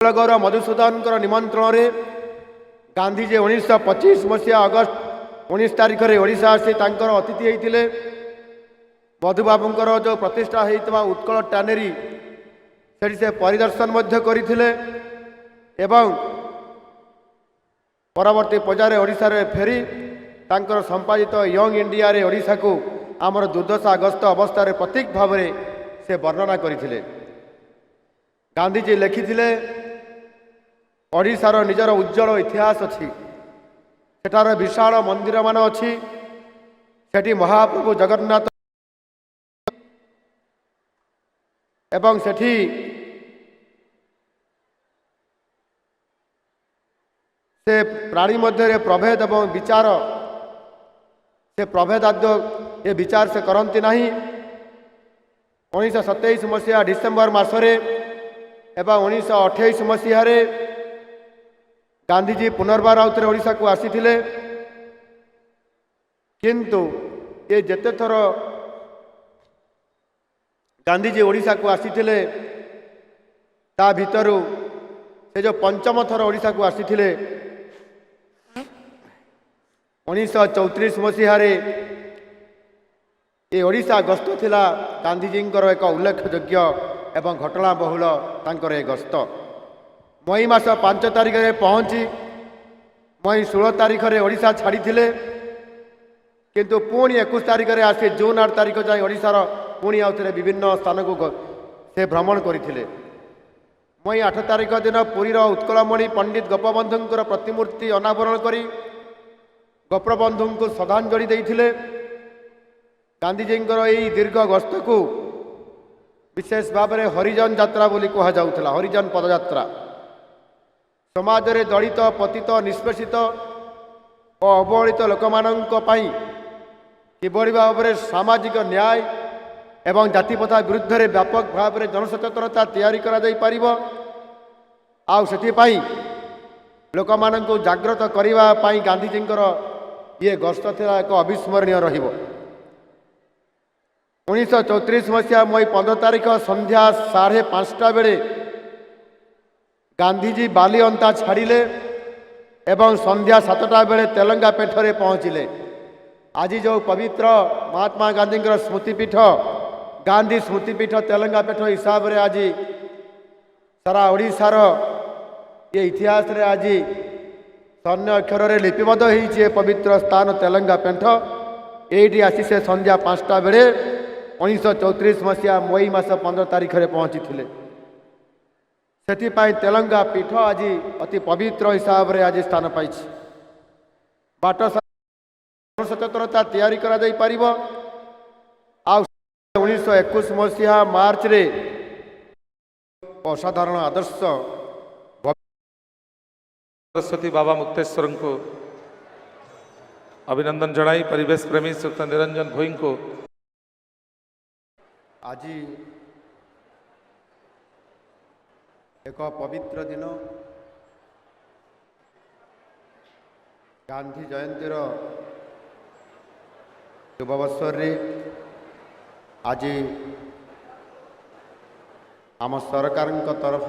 गौर मधुसूदन निमंत्रण में गांधीजी 1925 मसीहा अगस्ट 19 तारिख में ओडिशा आसी अतिथि होते मधुबाबूर जो प्रतिष्ठा होता उत्कल टैनेरी से परिदर्शन करते परवर्ती पर्यायर ओडिशा फेरी संपादित यंग इंडिया रे ओडिशा को आमर दुर्दशा ग्रस्त अवस्था प्रतीक भाव से वर्णना करते। गांधीजी लिखिथिले ओडिशार निजर उज्जवल इतिहास अच्छी सेठार विशाल मंदिर मान अच्छी सेठी महाप्रभु जगन्नाथ एवं सेठी से प्राणी मध्य प्रभेद एवं विचार से प्रभेदाद्य ये विचार से करती नहीं। 1927 मसीहा डिसेम्बर मसरे एवं 1928 मसीह गांधीजी पुनर्बार आउथरे ओडिशा को आसीथिले किंतु ये जेते थर गांधीजी ओडिशा को आसीथिले ता भितरु से जो पंचम थर ओडिशा को आसीथिले 1934 मसीह ये ओडिशा गस्त थिला गांधीजी एक उल्लेखयोग्य एवं घटना बहुल तांकर ए गस्त। मई मास 5 तारिख में पहुँची मई 16 तारिख में ओडिशा छाड़ी किंतु पुणी 21 तारिख में आसी जून 8 तारिख जाए ओडिशार पुणी आउथरे विभिन्न स्थान को से भ्रमण करथिले। मई 8 तारिख दिन पुरीर उत्कलमणि पंडित गोपबंधुंकर प्रतिमूर्ति अनावरण करी गोपबंधु को श्रद्धांजलि देइथिले। गांधीजींकर यही दीर्घ गस्त को विशेष भाव में हरिजन यात्रा बोली कहा जाउथला। हरिजन पदयात्रा समाज रे दलित पतित निष्पेषित और अवहेलित लोक किभली भाव में सामाजिक न्याय एवं जातिप्रथा विरुद्ध रे व्यापक भाव में जनसचेतनता तैयारी करा जाई परिबो। आउ सेथिपाई लोक माननकु जागृत करिबा पाई गांधीजींकर ये गस्त थिला एक अविस्मरणीय रहिबो। 1934 मसीहा मई 15 तारिख संध्या 5:30 बेले गांधीजी बालीअंता छाड़िले एवं संध्या 7टा बेले तेलंगा पेठरे पहुँचिले। आज जो पवित्र महात्मा गांधी स्मृतिपीठ गांधी स्मृतिपीठ तेलंगा पेठ हिसाब से आज सारा ओडिशार ये इतिहास रे आज स्वर्ण अक्षर लिपिबद्ध होइछे पवित्र स्थान तेलंगा पेठ। एटी आसी से संध्या 5टा बेले 1934 मसीहा मई मास 15 तारिख में पहुँची थे। से तेलंगा पीठ आज अति पवित्र हिसाब से आज स्थान पाई बाट सचेतनता तैयारी करा जाई परिबो। आ 1921 मसीहा मार्च रे असाधारण आदर्श सरस्वती बाबा मुक्तेश्वर को अभिनंदन जनाई परिवेश प्रेमी श्री निरंजन भोई को आज एक पवित्र दिन गांधी जयंतीर शुभअवसर रे आज आम सरकार तरफ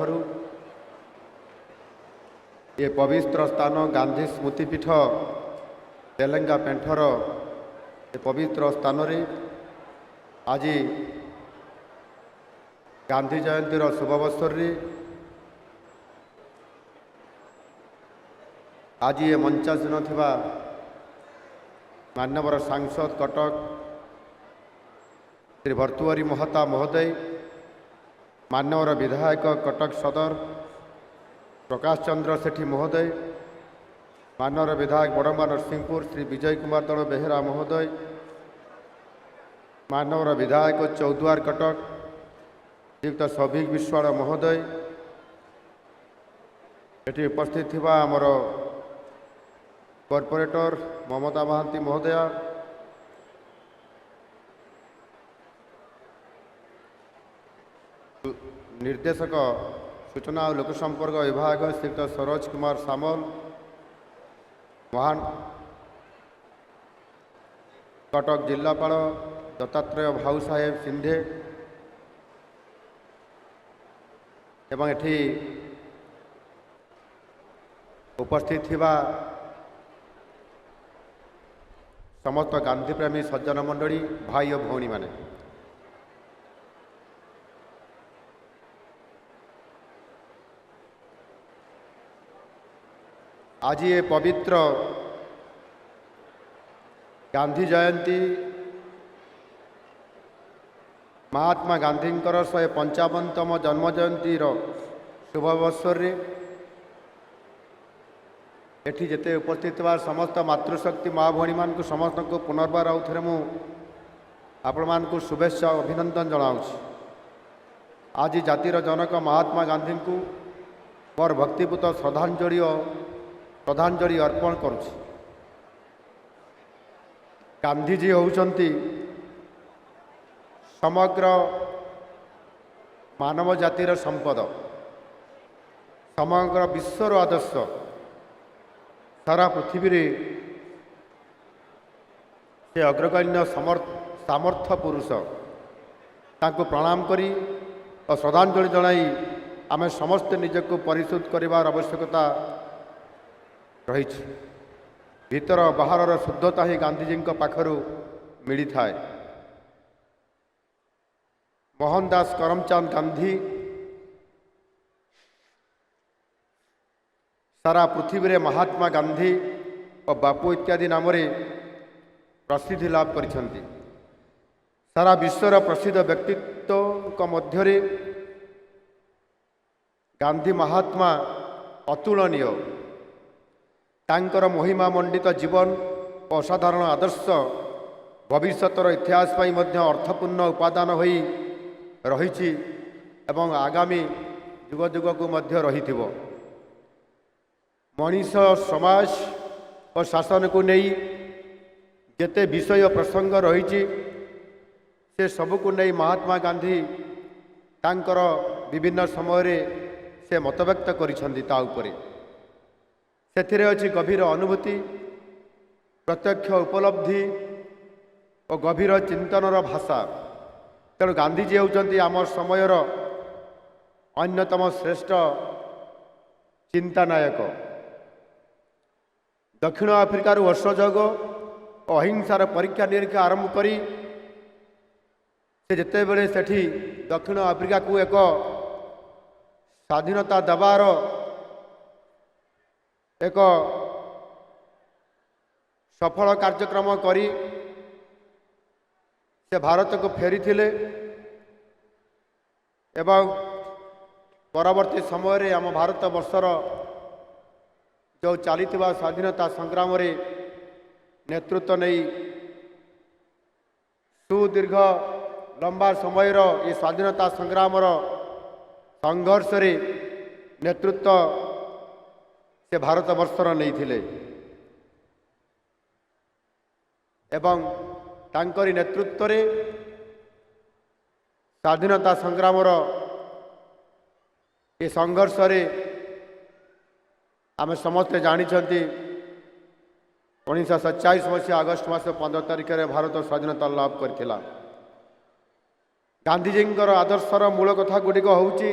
ये पवित्र स्थान गांधी स्मृतिपीठ तेलंगा पेंठर ये पवित्र स्थान रे आज गांधी जयंतीर शुभअवसर रे आज ये मंचासीन थिबा मान्यवर सांसद कटक श्री भर्तुहरी महता महोदय, मान्यवर विधायक कटक सदर प्रकाश चंद्र सेठी महोदय, मान्यवर विधायक बड़म्बा नरसिंहपुर श्री विजय कुमार दल बेहेरा महोदय, मान्यवर विधायक चौद्वार कटक श्रीयुक्त सौभिक विश्वाल महोदय, एटी उपस्थित थिबा आमर कॉर्पोरेटर ममता महांती महोदया, निर्देशक सूचना और लोकसंपर्क विभाग श्रीयुक्त सरोज कुमार सामल, महान कटक जिलापाल दत्तात्रेय भाऊ साहेब सिंधे, एवं एठी उपस्थित थिबा समस्त गांधीप्रेमी सज्जन मंडली भाई और भौणी माने आज ये पवित्र गांधी जयंती महात्मा गांधी 155तम जन्म जयंती शुभ अवसर एठी जेते उपस्थित हुआ समस्त मातृशक्ति माँ भौणी मान को समस्त को पुनर्बार आउ थे मु आपण मान को शुभेच्छा अभिनंदन जनाऊँ। आज जातिर जनक महात्मा गांधी को मोर भक्तिपूत श्रद्धांजलि अर्पण करुछि। गांधीजी होउचंती समग्र मानव जातिर संपद, समग्र विश्वर आदर्श, सारा पृथ्वी रे से अग्रगण्य सामर्थ्य पुरुष। तांको प्रणाम करी और श्रद्धांजलि जनाई आमे समस्त निजको परिशोध करिवार आवश्यकता रही। भीतर बाहर शुद्धता ही गांधीजी पाखरु मिली थाए। मोहनदास करमचंद गांधी सारा पृथ्वी रे महात्मा गांधी और बापू इत्यादि नाम रे प्रसिद्धि लाभ करिसेंती। सारा विश्वर प्रसिद्ध व्यक्तित्व मध्य गांधी महात्मा अतुलनीय। तांकर महिमा मंडित जीवन और असाधारण आदर्श भविष्यतर इतिहास पाई मध्य अर्थपूर्ण उपादान होई रहिछि एवं आगामी जुग जुग को मध्य रहिथिबो। मनीष समाज और शासन को नहीं जेते विषय प्रसंग रही से सबू को नहीं महात्मा गांधी तांकर विभिन्न समय रे से मतव्यक्त करिसेंती। ता उपरे सेथिरे अछि गभीर अनुभूति, प्रत्यक्ष उपलब्धि और गभीर चिंतनर भाषा। तेणु गांधीजी होउचंती आम समयर अन्यतम श्रेष्ठ चिंतानायक। दक्षिण आफ्रिकार असहयोग और अहिंसार परीक्षा निरीक्षा आरंभ करी से जिते बड़े सेठी दक्षिण आफ्रिका को एक स्वाधीनता देवार एक सफल कार्यक्रम करी से भारत को फेरी थिले एवं परवर्ती समय रे आम भारत वर्षर जो चली स्वाधीनता संग्राम रे नेतृत्व नहीं सुदीर्घ लंबा समय ये स्वाधीनता संग्राम संघर्ष रे नेतृत्व से भारत वर्षर नहीं थिले एवं तांकरी नेतृत्व रे स्वाधीनता संग्राम ये संघर्ष रे आमे समस्ते जानिछंती 1947 मसीहा अगस्ट मास 15 तारिख रे भारत स्वाधीनता लाभ करथिला। गांधीजी आदर्शर मूल कथा गुड़िक होउची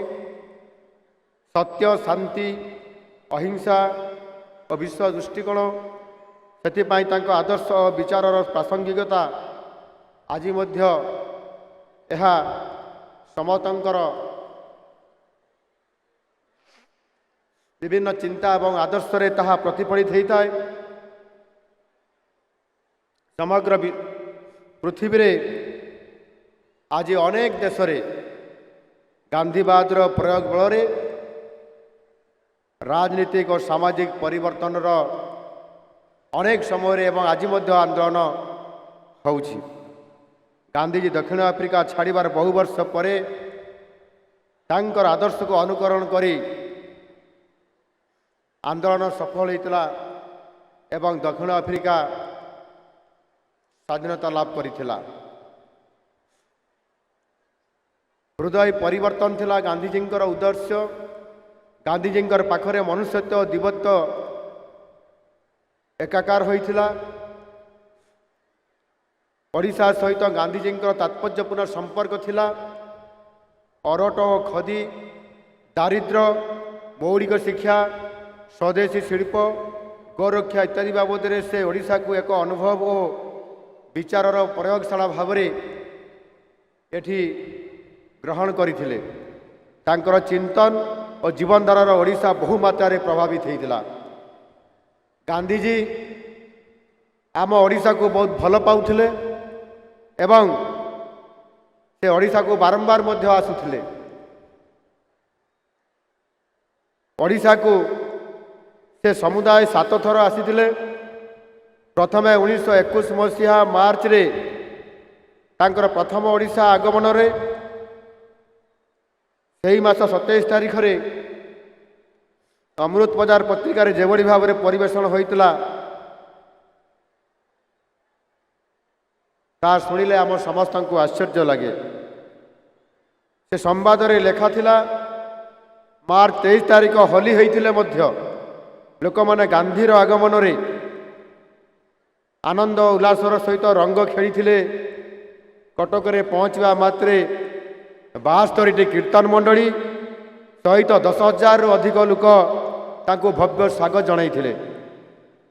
सत्य, शांति, अहिंसा और विश्व दृष्टिकोण। सेथिपाई तांको आदर्श और विचारर प्रासंगिकता आज मध्य एहा समतंकर विभिन्न चिंता एवं आदर्श रे ताहा प्रतिफलित होता है। समग्र पृथ्वी रे आज अनेक देश रे गांधीवाद प्रयोग बल राजनीतिक और सामाजिक परिवर्तन अनेक समय एवं आज मध्य आंदोलन होउछि। गांधीजी दक्षिण आफ्रिका छाड़िबार बहु वर्ष परे तांकर आदर्श को अनुकरण करी आंदोलन सफल होता एवं दक्षिण आफ्रिका स्वाधीनता लाभ करिथिला। हृदय परिवर्तन थिला गांधीजी उद्देश्य। गांधीजी पाखरे मनुष्यत्व दिवत्व एकाकार होइथिला। ओडिशा सहित गांधीजी तात्पर्यपूर्ण संपर्क थिला। अरट, खदी, दारिद्र्य, मौलिक शिक्षा ସ୍ୱଦେଶୀ ଶିଳ୍ପ ଗୋରକ୍ଷା ଇତ୍ୟାଦି ବାବଦରେ ସେ ଓଡ଼ିଶାକୁ ଏକ ଅନୁଭବ ଓ ବିଚାରର ପ୍ରୟୋଗଶାଳା ଭାବରେ ଏଠି ଗ୍ରହଣ କରିଥିଲେ। ତାଙ୍କର ଚିନ୍ତନ ଓ ଜୀବନଧାରାର ଓଡ଼ିଶା ବହୁ ମାତ୍ରାରେ ପ୍ରଭାବିତ ହୋଇଥିଲା। ଗାନ୍ଧୀଜୀ ଆମ ଓଡ଼ିଶାକୁ ବହୁତ ଭଲ ପାଉଥିଲେ ଏବଂ ସେ ଓଡ଼ିଶାକୁ ବାରମ୍ବାର ମଧ୍ୟ ଆସୁଥିଲେ। ଓଡ଼ିଶାକୁ ସେ ସମୁଦାୟ 7 ଥର ଆସିଥିଲେ। ପ୍ରଥମେ 1921 ମସିହା ମାର୍ଚ୍ଚରେ ତାଙ୍କର ପ୍ରଥମ ଓଡ଼ିଶା ଆଗମନରେ, ସେହି ମାସ 27 ତାରିଖରେ ଅମୃତ ବଜାର ପତ୍ରିକାରେ ଯେଭଳି ଭାବରେ ପରିବେଷଣ ହୋଇଥିଲା ତାହା ଶୁଣିଲେ ଆମ ସମସ୍ତଙ୍କୁ ଆଶ୍ଚର୍ଯ୍ୟ ଲାଗେ। ସେ ସମ୍ବାଦରେ ଲେଖା ଥିଲା, ମାର୍ଚ୍ଚ 23 ତାରିଖ ହୋଲି ହୋଇଥିଲେ ମଧ୍ୟ ଲୋକମାନେ ଗାନ୍ଧୀର ଆଗମନରେ ଆନନ୍ଦ ଉଲ୍ଲାସର ସହିତ ରଙ୍ଗ ଖେଳିଥିଲେ। କଟକରେ ପହଞ୍ଚିବା ମାତ୍ରେ 72ଟି କୀର୍ତ୍ତନ ମଣ୍ଡଳୀ ସହିତ 10,000ରୁ ଅଧିକ ଲୋକ ତାଙ୍କୁ ଭବ୍ୟ ସ୍ୱାଗତ ଜଣାଇଥିଲେ।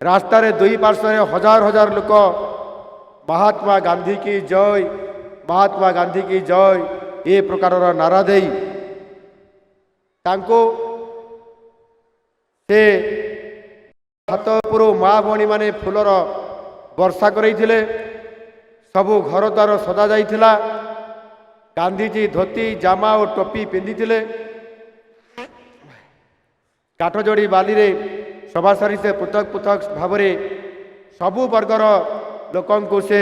ରାସ୍ତାରେ ଦୁଇ ପାର୍ଶ୍ୱରେ ହଜାର ହଜାର ଲୋକ ମହାତ୍ମା ଗାନ୍ଧୀ କି ଜୟ, ମହାତ୍ମା ଗାନ୍ଧୀ କି ଜୟ ଏ ପ୍ରକାରର ନାରା ଦେଇ ତାଙ୍କୁ ସେ ହାତ ଉପରୁ ମା ଭଉଣୀମାନେ ଫୁଲର ବର୍ଷା କରାଇଥିଲେ। ସବୁ ଘରଦ୍ୱାର ସଜା ଯାଇଥିଲା। ଗାନ୍ଧୀଜୀ ଧୋତି ଜାମା ଓ ଟୋପି ପିନ୍ଧିଥିଲେ। କାଠଯୋଡ଼ି ବାଲିରେ ସଭା ସାରି ସେ ପୃଥକ ପୃଥକ ଭାବରେ ସବୁ ବର୍ଗର ଲୋକଙ୍କୁ ସେ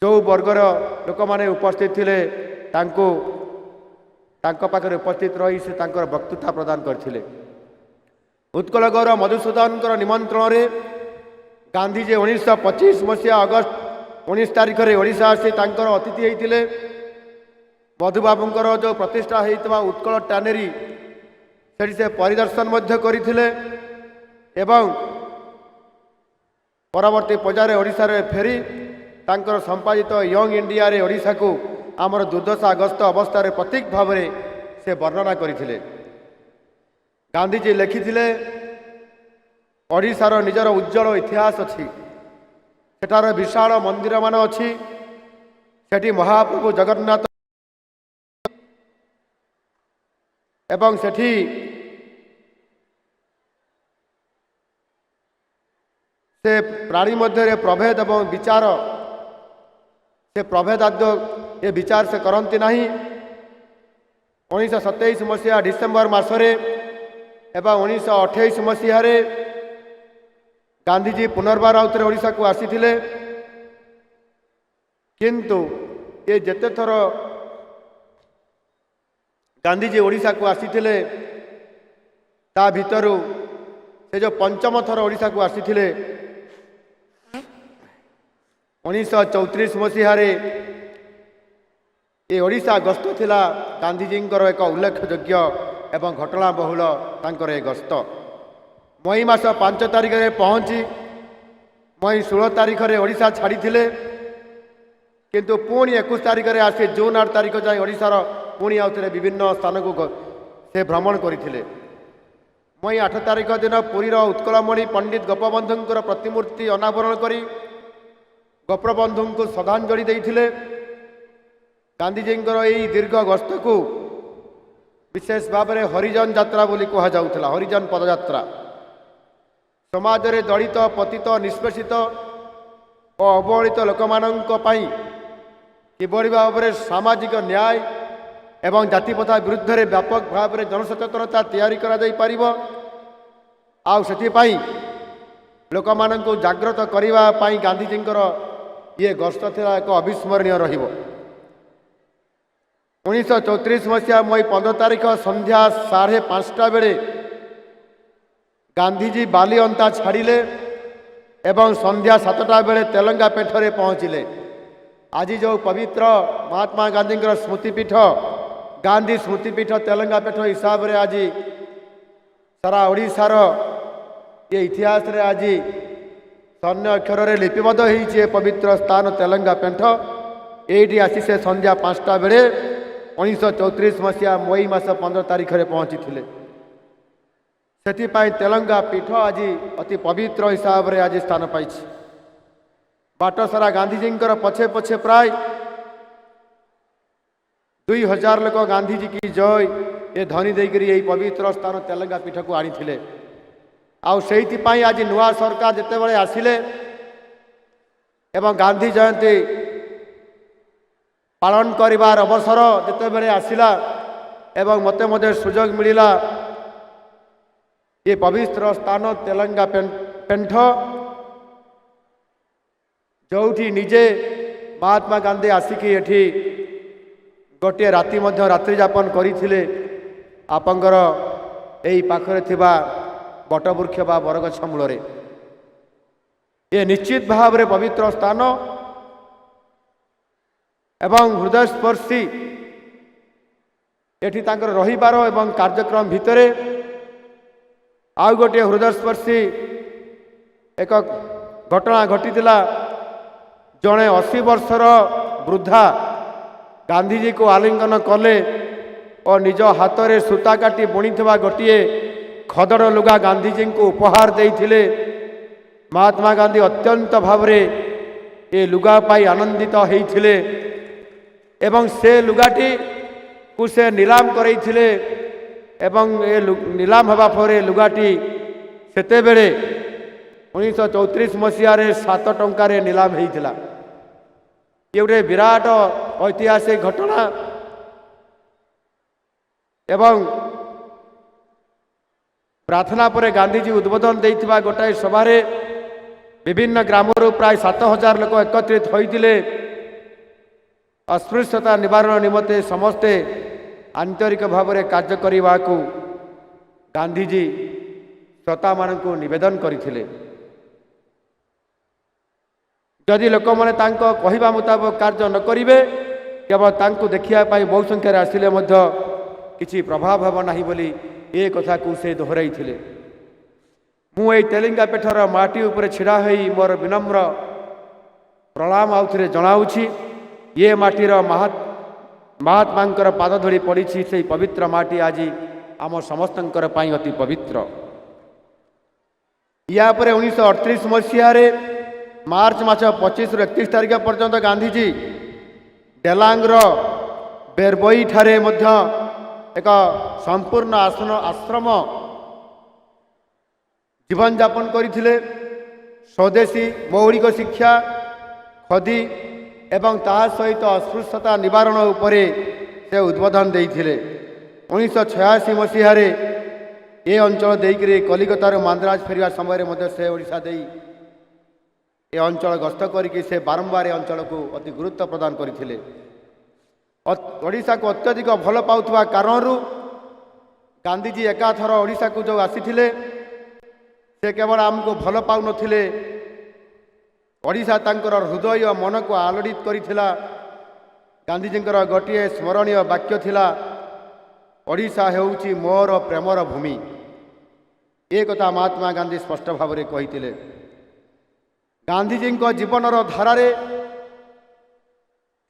ଯେଉଁ ବର୍ଗର ଲୋକମାନେ ଉପସ୍ଥିତ ଥିଲେ ତାଙ୍କୁ ତାଙ୍କ ପାଖରେ ଉପସ୍ଥିତ ରହି ସେ ତାଙ୍କର ବକ୍ତୃତା ପ୍ରଦାନ କରିଥିଲେ। ଉତ୍କଳ ଗୌର ମଧୁସୂଦନଙ୍କର ନିମନ୍ତ୍ରଣରେ ଗାନ୍ଧୀଜୀ 1925 ମସିହା ଅଗଷ୍ଟ 19 ତାରିଖରେ ଓଡ଼ିଶା ଆସି ତାଙ୍କର ଅତିଥି ହୋଇଥିଲେ। ମଧୁବାବୁଙ୍କର ଯେଉଁ ପ୍ରତିଷ୍ଠା ହୋଇଥିବା ଉତ୍କଳ ଟାନେରୀ ସେଠି ସେ ପରିଦର୍ଶନ ମଧ୍ୟ କରିଥିଲେ ଏବଂ ପରବର୍ତ୍ତୀ ପର୍ଯ୍ୟାୟରେ ଓଡ଼ିଶାରେ ଫେରି ତାଙ୍କର ସମ୍ପାଦିତ ୟଙ୍ଗ ଇଣ୍ଡିଆରେ ଓଡ଼ିଶାକୁ ଆମର ଦୁର୍ଦ୍ଦଶାଗ୍ରସ୍ତ ଅବସ୍ଥାରେ ପ୍ରତୀକ ଭାବରେ ସେ ବର୍ଣ୍ଣନା କରିଥିଲେ। ଗାନ୍ଧୀଜୀ ଲେଖିଥିଲେ, ଓଡ଼ିଶାର ନିଜର ଉଜ୍ଜଳ ଇତିହାସ ଅଛି। ସେଠାରେ ବିଶାଳ ମନ୍ଦିରମାନ ଅଛି। ସେଠି ମହାପ୍ରଭୁ ଜଗନ୍ନାଥ ଏବଂ ସେଠି ସେ ପ୍ରାଣୀ ମଧ୍ୟରେ ପ୍ରଭେଦ ଏବଂ ବିଚାର, ସେ ପ୍ରଭେଦାଦ୍ୟ ଏ ବିଚାର ସେ କରନ୍ତି ନାହିଁ। 1927 ମସିହା ଡିସେମ୍ବର ମାସରେ ଏବଂ 1928 ମସିହାରେ ଗାନ୍ଧୀଜୀ ପୁନର୍ବାର ଆଉଥରେ ଓଡ଼ିଶାକୁ ଆସିଥିଲେ। କିନ୍ତୁ ଏ ଯେତେ ଥର ଗାନ୍ଧୀଜୀ ଓଡ଼ିଶାକୁ ଆସିଥିଲେ ତା ଭିତରୁ ସେ ଯେଉଁ ପଞ୍ଚମ ଥର ଓଡ଼ିଶାକୁ ଆସିଥିଲେ 1934 ମସିହାରେ ଏ ଓଡ଼ିଶା ଗସ୍ତ ଥିଲା ଗାନ୍ଧୀଜୀଙ୍କର ଏକ ଉଲ୍ଲେଖଯୋଗ୍ୟ ଏବଂ ଘଟଣାବହୁଳ ତାଙ୍କର ଏ ଗସ୍ତ। ମଇ ମାସ 5 ତାରିଖରେ ପହଞ୍ଚି ମଇ 16 ତାରିଖରେ ଓଡ଼ିଶା ଛାଡ଼ିଥିଲେ। କିନ୍ତୁ ପୁଣି 21 ତାରିଖରେ ଆସି ଜୁନ୍ 8 ତାରିଖ ଯାଏଁ ଓଡ଼ିଶାର ପୁଣି ଆଉଥରେ ବିଭିନ୍ନ ସ୍ଥାନକୁ ସେ ଭ୍ରମଣ କରିଥିଲେ। ମଇ 8 ତାରିଖ ଦିନ ପୁରୀର ଉତ୍କଳମଣି ପଣ୍ଡିତ ଗୋପବନ୍ଧୁଙ୍କର ପ୍ରତିମୂର୍ତ୍ତି ଅନାବରଣ କରି ଗୋପବନ୍ଧୁଙ୍କୁ ଶ୍ରଦ୍ଧାଞ୍ଜଳି ଦେଇଥିଲେ। ଗାନ୍ଧୀଜୀଙ୍କର ଏହି ଦୀର୍ଘ ଗସ୍ତକୁ ବିଶେଷ ଭାବରେ ହରିଜନ ଯାତ୍ରା ବୋଲି କୁହାଯାଉଥିଲା। ହରିଜନ ପଦଯାତ୍ରା ସମାଜରେ ଦଳିତ, ପତିତ, ନିଷ୍ପେଷିତ ଓ ଅବହେଳିତ ଲୋକମାନଙ୍କ ପାଇଁ କିଭଳି ଭାବରେ ସାମାଜିକ ନ୍ୟାୟ ଏବଂ ଜାତିପ୍ରଥା ବିରୁଦ୍ଧରେ ବ୍ୟାପକ ଭାବରେ ଜନସଚେତନତା ତିଆରି କରାଯାଇପାରିବ ଆଉ ସେଥିପାଇଁ ଲୋକମାନଙ୍କୁ ଜାଗ୍ରତ କରିବା ପାଇଁ ଗାନ୍ଧୀଜୀଙ୍କର ଇଏ ଗସ୍ତ ଥିଲା ଏକ ଅବିସ୍ମରଣୀୟ ରହିବ। 1934 ମସିହା ମଇ 15 ତାରିଖ ସନ୍ଧ୍ୟା 5:30 ବେଳେ ଗାନ୍ଧୀଜୀ ବାଲିଅନ୍ତା ଛାଡ଼ିଲେ ଏବଂ ସନ୍ଧ୍ୟା 7ଟା ବେଳେ ତେଲଙ୍ଗା ପେଠରେ ପହଞ୍ଚିଲେ। ଆଜି ଯେଉଁ ପବିତ୍ର ମହାତ୍ମା ଗାନ୍ଧୀଙ୍କର ସ୍ମୃତିପୀଠ ଗାନ୍ଧୀ ସ୍ମୃତିପୀଠ ତେଲଙ୍ଗା ପେଠ ହିସାବରେ ଆଜି ସାରା ଓଡ଼ିଶାର ଏ ଇତିହାସରେ ଆଜି ସ୍ୱର୍ଣ୍ଣ ଅକ୍ଷରରେ ଲିପିବଦ୍ଧ ହୋଇଛି ଏ ପବିତ୍ର ସ୍ଥାନ ତେଲଙ୍ଗା ପେଠ। ଏଇଠି ଆସି ସେ ସନ୍ଧ୍ୟା 5ଟା ବେଳେ 1934 ମସିହା ମଇ ମାସ 15 ତାରିଖରେ ପହଞ୍ଚିଥିଲେ। ସେଥିପାଇଁ ତେଲଙ୍ଗା ପୀଠ ଆଜି ଅତି ପବିତ୍ର ହିସାବରେ ଆଜି ସ୍ଥାନ ପାଇଛି। ବାଟ ସାରା ଗାନ୍ଧିଜୀଙ୍କର ପଛେ ପଛେ ପ୍ରାୟ 2000 ଲୋକ ଗାନ୍ଧିଜୀ କି ଜୟ ଏ ଧ୍ୱନି ଦେଇକରି ଏହି ପବିତ୍ର ସ୍ଥାନ ତେଲଙ୍ଗା ପୀଠକୁ ଆଣିଥିଲେ। ଆଉ ସେଇଥିପାଇଁ ଆଜି ନୂଆ ସରକାର ଯେତେବେଳେ ଆସିଲେ ଏବଂ ଗାନ୍ଧୀ ଜୟନ୍ତୀ ପାଳନ କରିବାର ଅବସର ଯେତେବେଳେ ଆସିଲା ଏବଂ ମୋତେ ମଧ୍ୟ ସୁଯୋଗ ମିଳିଲା ଏ ପବିତ୍ର ସ୍ଥାନ ତେଲଙ୍ଗା ପେଣ୍ଠ ଯେଉଁଠି ନିଜେ ମହାତ୍ମା ଗାନ୍ଧୀ ଆସିକି ଏଠି ଗୋଟିଏ ରାତି ମଧ୍ୟ ରାତ୍ରି ଯାପନ କରିଥିଲେ ଆପଣଙ୍କର ଏହି ପାଖରେ ଥିବା ବଟବୃକ୍ଷ ବା ବରଗଛ ମୂଳରେ। ଏ ନିଶ୍ଚିତ ଭାବରେ ପବିତ୍ର ସ୍ଥାନ ଏବଂ ହୃଦୟସ୍ପର୍ଶୀ। ଏଠି ତାଙ୍କର ରହିବାର ଏବଂ କାର୍ଯ୍ୟକ୍ରମ ଭିତରେ ଆଉ ଗୋଟିଏ ହୃଦୟସ୍ପର୍ଶୀ ଏକ ଘଟଣା ଘଟିଥିଲା। ଜଣେ 80 ବର୍ଷର ବୃଦ୍ଧା ଗାନ୍ଧିଜୀକୁ ଆଲିଙ୍ଗନ କଲେ ଓ ନିଜ ହାତରେ ସୂତା କାଟି ବୁଣିଥିବା ଗୋଟିଏ ଖଦଡ଼ ଲୁଗା ଗାନ୍ଧିଜୀଙ୍କୁ ଉପହାର ଦେଇଥିଲେ। ମହାତ୍ମା ଗାନ୍ଧୀ ଅତ୍ୟନ୍ତ ଭାବରେ ଏ ଲୁଗା ପାଇ ଆନନ୍ଦିତ ହୋଇଥିଲେ ଏବଂ ସେ ଲୁଗାଟିକୁ ସେ ନିଲାମ କରାଇଥିଲେ ଏବଂ ଏ ନିଲାମ ହେବା ପରେ ଲୁଗାଟି ସେତେବେଳେ 1934 ମସିହାରେ 7 ଟଙ୍କାରେ ନିଲାମ ହୋଇଥିଲା। ଏ ଗୋଟେ ବିରାଟ ଐତିହାସିକ ଘଟଣା ଏବଂ ପ୍ରାର୍ଥନା ପରେ ଗାନ୍ଧିଜୀ ଉଦ୍ବୋଧନ ଦେଇଥିବା ଗୋଟାଏ ସଭାରେ ବିଭିନ୍ନ ଗ୍ରାମରୁ ପ୍ରାୟ 7000 ଲୋକ ଏକତ୍ରିତ ହୋଇଥିଲେ। ଅସ୍ପୃଶ୍ୟତା ନିବାରଣ ନିମନ୍ତେ ସମସ୍ତେ ଆନ୍ତରିକ ଭାବରେ କାର୍ଯ୍ୟ କରିବାକୁ ଗାନ୍ଧିଜୀ ଶ୍ରୋତାମାନଙ୍କୁ ନିବେଦନ କରିଥିଲେ। ଯଦି ଲୋକମାନେ ତାଙ୍କ କହିବା ମୁତାବକ କାର୍ଯ୍ୟ ନ କରିବେ କେବଳ ତାଙ୍କୁ ଦେଖିବା ପାଇଁ ବହୁ ସଂଖ୍ୟାରେ ଆସିଲେ ମଧ୍ୟ କିଛି ପ୍ରଭାବ ହେବ ନାହିଁ ବୋଲି ଏ କଥାକୁ ସେ ଦୋହରାଇଥିଲେ। ମୁଁ ଏହି ତେଲଙ୍ଗା ପୀଠର ମାଟି ଉପରେ ଛିଡ଼ା ହୋଇ ମୋର ବିନମ୍ର ପ୍ରଣାମ ଆଉଥରେ ଜଣାଉଛି। ଏ ମାଟିର ମହାତ୍ମାଙ୍କର ପାଦ ଧରି ପଡ଼ିଛି। ସେହି ପବିତ୍ର ମାଟି ଆଜି ଆମ ସମସ୍ତଙ୍କର ପାଇଁ ଅତି ପବିତ୍ର। ୟା ପରେ 1938 ମସିହାରେ ମାର୍ଚ୍ଚ ମାସ 25ରୁ 31 ତାରିଖ ପର୍ଯ୍ୟନ୍ତ ଗାନ୍ଧିଜୀ ଡେଲାଙ୍ଗର ବେରବୋଇଠାରେ ମଧ୍ୟ ଏକ ସମ୍ପୂର୍ଣ୍ଣ ଆଶ୍ରମ ଜୀବନଯାପନ କରିଥିଲେ। ସ୍ୱଦେଶୀ ମୌଳିକ ଶିକ୍ଷା, ଖଦୀ ଏବଂ ତାହା ସହିତ ଅସ୍ପୃଶ୍ୟତା ନିବାରଣ ଉପରେ ସେ ଉଦ୍ବୋଧନ ଦେଇଥିଲେ। 1986 ମସିହାରେ ଏ ଅଞ୍ଚଳ ଦେଇକରି କଲିକତାରୁ ମାନ୍ଦ୍ରାଜ ଫେରିବା ସମୟରେ ମଧ୍ୟ ସେ ଓଡ଼ିଶା ଦେଇ ଏ ଅଞ୍ଚଳ ଗସ୍ତ କରିକି ସେ ବାରମ୍ବାର ଏ ଅଞ୍ଚଳକୁ ଅତି ଗୁରୁତ୍ୱ ପ୍ରଦାନ କରିଥିଲେ। ଓଡ଼ିଶାକୁ ଅତ୍ୟଧିକ ଭଲ ପାଉଥିବା କାରଣରୁ ଗାନ୍ଧିଜୀ ଏକାଥର ଓଡ଼ିଶାକୁ ଯେଉଁ ଆସିଥିଲେ ସେ କେବଳ ଆମକୁ ଭଲ ପାଉନଥିଲେ, ଓଡ଼ିଶା ତାଙ୍କର ହୃଦୟ ମନକୁ ଆଲୋଡ଼ିତ କରିଥିଲା। ଗାନ୍ଧିଜୀଙ୍କର ଗୋଟିଏ ସ୍ମରଣୀୟ ବାକ୍ୟ ଥିଲା, ଓଡ଼ିଶା ହେଉଛି ମୋର ପ୍ରେମର ଭୂମି। ଏ କଥା ମହାତ୍ମା ଗାନ୍ଧୀ ସ୍ପଷ୍ଟ ଭାବରେ କହିଥିଲେ। ଗାନ୍ଧିଜୀଙ୍କ ଜୀବନର ଧାରାରେ